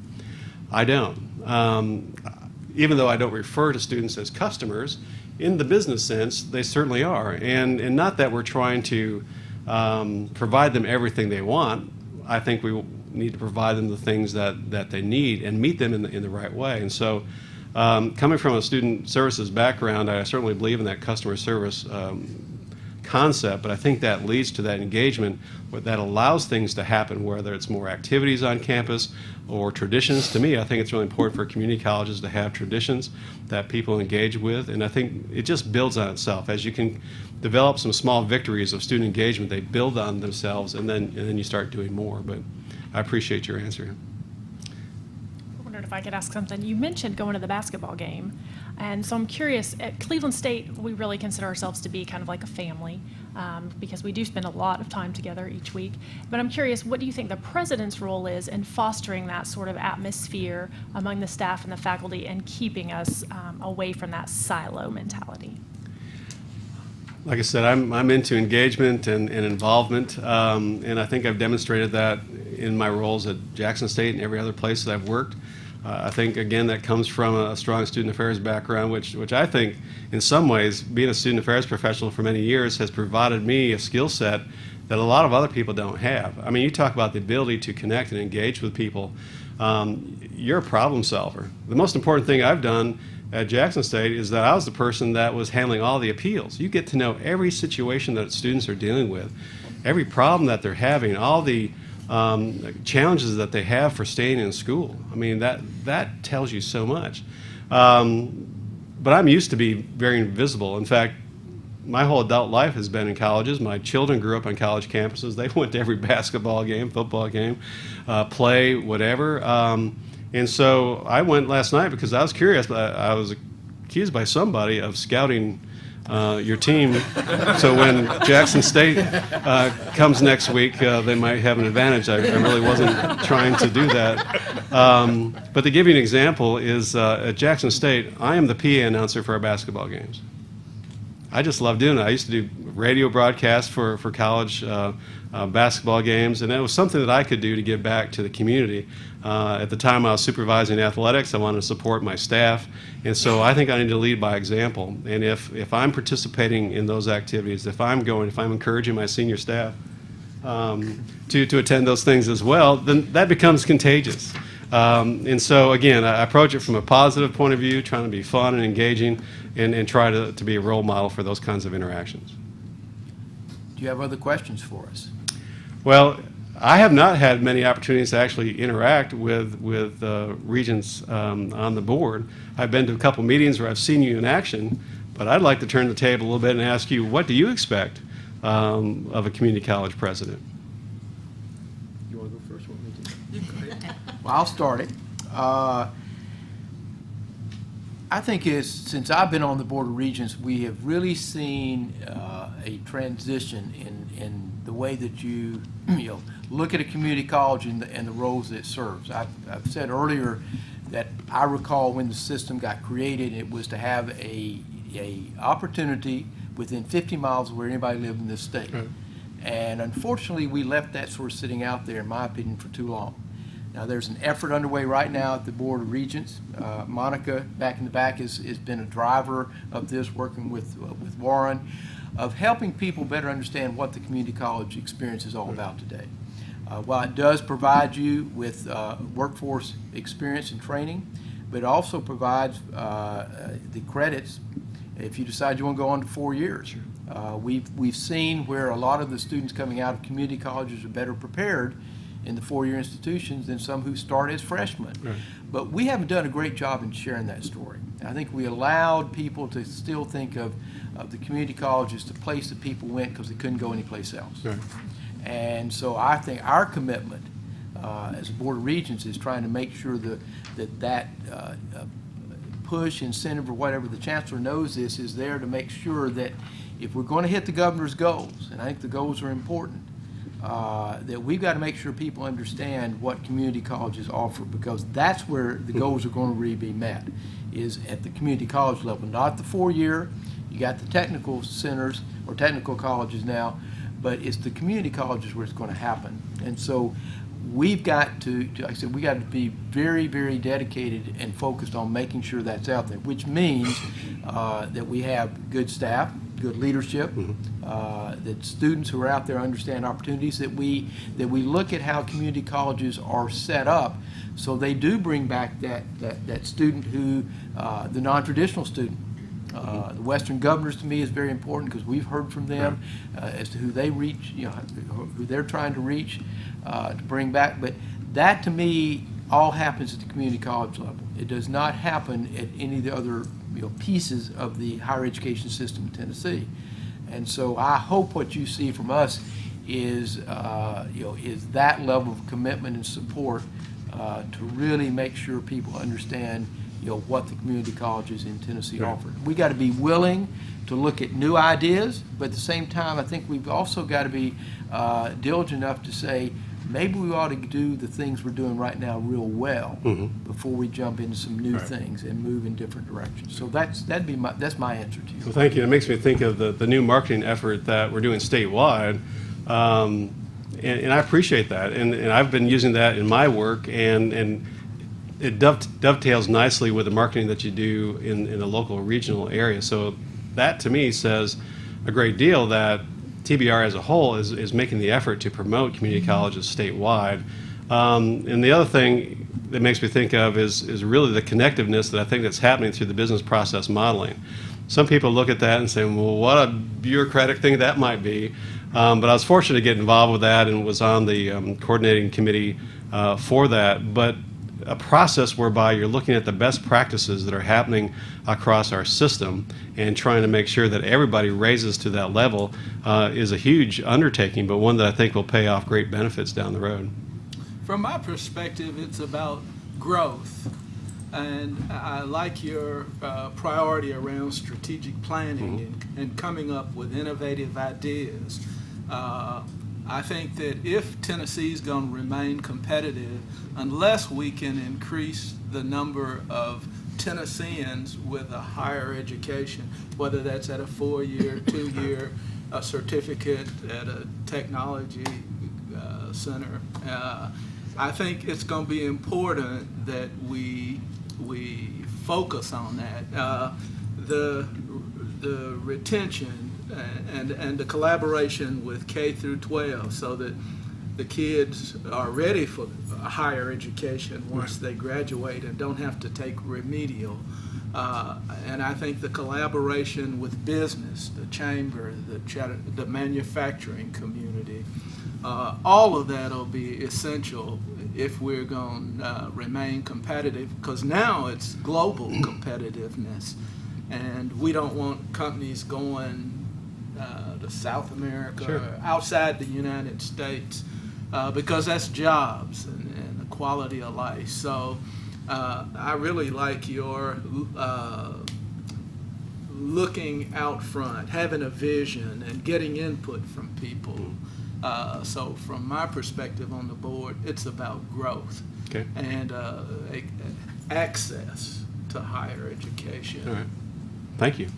I don't. Even though I don't refer to students as customers, in the business sense, they certainly are. And not that we're trying to provide them everything they want. I think we need to provide them the things that they need and meet them in the right way. And so coming from a student services background, I certainly believe in that customer service concept, but I think that leads to that engagement that allows things to happen, whether it's more activities on campus or traditions. To me, I think it's really important for community colleges to have traditions that people engage with, and I think it just builds on itself. As you can develop some small victories of student engagement, they build on themselves, and then you start doing more. But I appreciate your answer. I wondered if I could ask something. You mentioned going to the basketball game, and so I'm curious, at Cleveland State, we really consider ourselves to be kind of like a family, because we do spend a lot of time together each week. But I'm curious, what do you think the president's role is in fostering that sort of atmosphere among the staff and the faculty and keeping us away from that silo mentality? Like I said, I'm into engagement and involvement, and I think I've demonstrated that in my roles at Jackson State and every other place that I've worked. I think, again, that comes from a strong student affairs background, which I think, in some ways, being a student affairs professional for many years has provided me a skill set that a lot of other people don't have. I mean, you talk about the ability to connect and engage with people. You're a problem solver. The most important thing I've done at Jackson State is that I was the person that was handling all the appeals. You get to know every situation that students are dealing with, every problem that they're having, all the challenges that they have for staying in school. I mean, that tells you so much. But I'm used to be very invisible. In fact, my whole adult life has been in colleges. My children grew up on college campuses. They went to every basketball game, football game, play, whatever. And so I went last night because I was curious. But I was accused by somebody of scouting your team, so when Jackson State comes next week, they might have an advantage. I really wasn't trying to do that. But to give you an example is at Jackson State, I am the PA announcer for our basketball games. I just love doing it. I used to do radio broadcasts for college basketball games, and it was something that I could do to give back to the community. At the time I was supervising athletics, I wanted to support my staff, and so I think I need to lead by example. And if I'm participating in those activities, if I'm encouraging my senior staff to attend those things as well, then that becomes contagious. And so again, I approach it from a positive point of view, trying to be fun and engaging, and try to be a role model for those kinds of interactions. Do you have other questions for us? Well, I have not had many opportunities to actually interact with regents on the board. I've been to a couple meetings where I've seen you in action, but I'd like to turn the table a little bit and ask you, what do you expect of a community college president? You want to go first? Well, I'll start it. I think since I've been on the Board of Regents, we have really seen a transition in the way that you look at a community college and the roles that it serves. I've said earlier that I recall when the system got created, it was to have a opportunity within 50 miles of where anybody lived in this state. Right. And unfortunately, we left that sort of sitting out there, in my opinion, for too long. Now, there's an effort underway right now at the Board of Regents. Monica, back in the back, has been a driver of this, working with Warren, of helping people better understand what the community college experience is all about today. While it does provide you with workforce experience and training, but it also provides the credits if you decide you want to go on to 4 years. We've seen where a lot of the students coming out of community colleges are better prepared in the four-year institutions than some who start as freshmen. Right. But we haven't done a great job in sharing that story. I think we allowed people to still think of the community college as the place that people went because they couldn't go anyplace else. Right. And so I think our commitment as a Board of Regents is trying to make sure that push, incentive, or whatever the chancellor knows this is there to make sure that if we're going to hit the governor's goals, and I think the goals are important, that we've got to make sure people understand what community colleges offer, because that's where the goals are going to really be met, is at the community college level, not the 4-year. You got the technical centers or technical colleges now, but it's the community colleges where it's going to happen. And so we've got to like I said, we got to be very, very dedicated and focused on making sure that's out there, which means that we have good staff, good leadership, that students who are out there understand opportunities, that we look at how community colleges are set up so they do bring back that student who, the non-traditional student. The Western governors, to me, is very important because we've heard from them as to who they reach, who they're trying to reach to bring back. But that, to me, all happens at the community college level. It does not happen at any of the other pieces of the higher education system in Tennessee. And so I hope what you see from us is, is that level of commitment and support to really make sure people understand, what the community colleges in Tennessee offer. We got to be willing to look at new ideas, but at the same time, I think we've also got to be diligent enough to say, maybe we ought to do the things we're doing right now real well before we jump into some new things and move in different directions. So that's my answer to you. Well, thank you. It makes me think of the new marketing effort that we're doing statewide, and I appreciate that. And I've been using that in my work, and it dovetails nicely with the marketing that you do in the local regional area. So that, to me, says a great deal that TBR as a whole is making the effort to promote community colleges statewide. And the other thing that makes me think of is really the connectiveness that I think that's happening through the business process modeling. Some people look at that and say, well, what a bureaucratic thing that might be. But I was fortunate to get involved with that and was on the coordinating committee for that. But a process whereby you're looking at the best practices that are happening across our system and trying to make sure that everybody raises to that level is a huge undertaking, but one that I think will pay off great benefits down the road. From my perspective, it's about growth. And I like your priority around strategic planning and coming up with innovative ideas. I think that if Tennessee's going to remain competitive, unless we can increase the number of Tennesseans with a higher education, whether that's at a 4-year, 2-year certificate at a technology center, I think it's going to be important that we focus on that. The retention and the collaboration with K through 12 so that the kids are ready for a higher education once they graduate and don't have to take remedial. And I think the collaboration with business, the chamber, the manufacturing community, all of that will be essential if we're going to remain competitive, because now it's global competitiveness. And we don't want companies going to South America, or outside the United States, because that's jobs and the quality of life. So I really like your looking out front, having a vision, and getting input from people. So from my perspective on the board, it's about growth and access to higher education. All right. Thank you.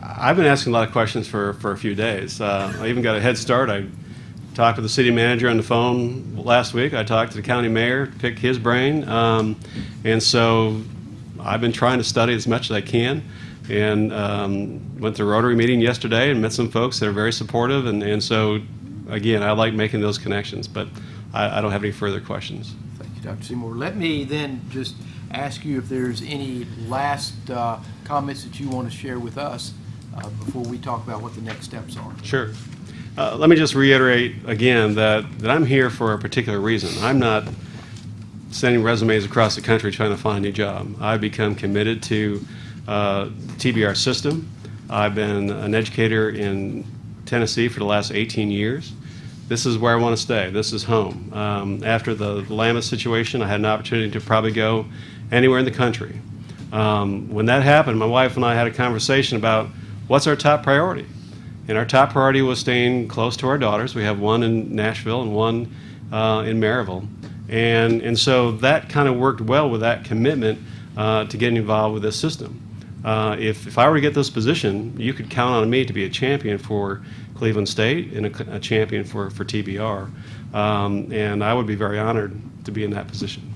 I've been asking a lot of questions for a few days. I even got a head start. I talked to the city manager on the phone last week. I talked to the county mayor, picked his brain. And so I've been trying to study as much as I can, and went to a Rotary meeting yesterday and met some folks that are very supportive. And so, again, I like making those connections, but I don't have any further questions. Thank you, Dr. Seymour. Let me then just ask you if there's any last comments that you want to share with us before we talk about what the next steps are. Sure. Let me just reiterate again that I'm here for a particular reason. I'm not sending resumes across the country trying to find a new job. I've become committed to the TBR system. I've been an educator in Tennessee for the last 18 years. This is where I want to stay. This is home. After the Lambeth situation, I had an opportunity to probably go anywhere in the country. When that happened, my wife and I had a conversation about what's our top priority. And our top priority was staying close to our daughters. We have one in Nashville and one in Maryville. And so that kind of worked well with that commitment to getting involved with this system. If I were to get this position, you could count on me to be a champion for Cleveland State and a champion for TBR. And I would be very honored to be in that position.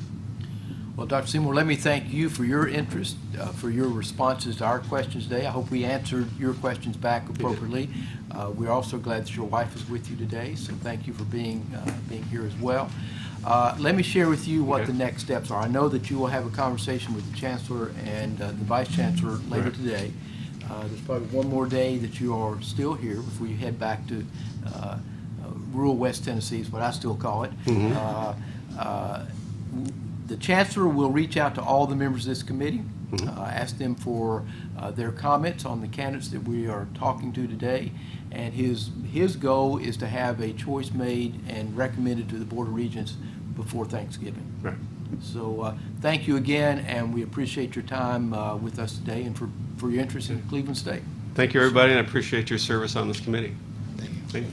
Well, Dr. Seymour, let me thank you for your interest, for your responses to our questions today. I hope we answered your questions back appropriately. We're also glad that your wife is with you today, so thank you for being here as well. Let me share with you what the next steps are. I know that you will have a conversation with the Chancellor and the Vice Chancellor later today. There's probably one more day that you are still here before you head back to rural West Tennessee is what I still call it. The Chancellor will reach out to all the members of this committee ask them for their comments on the candidates that we are talking to today. And his goal is to have a choice made and recommended to the Board of Regents before Thanksgiving. Right. So thank you again, and we appreciate your time with us today and for your interest in Cleveland State. Thank you, everybody, and I appreciate your service on this committee. Thank you.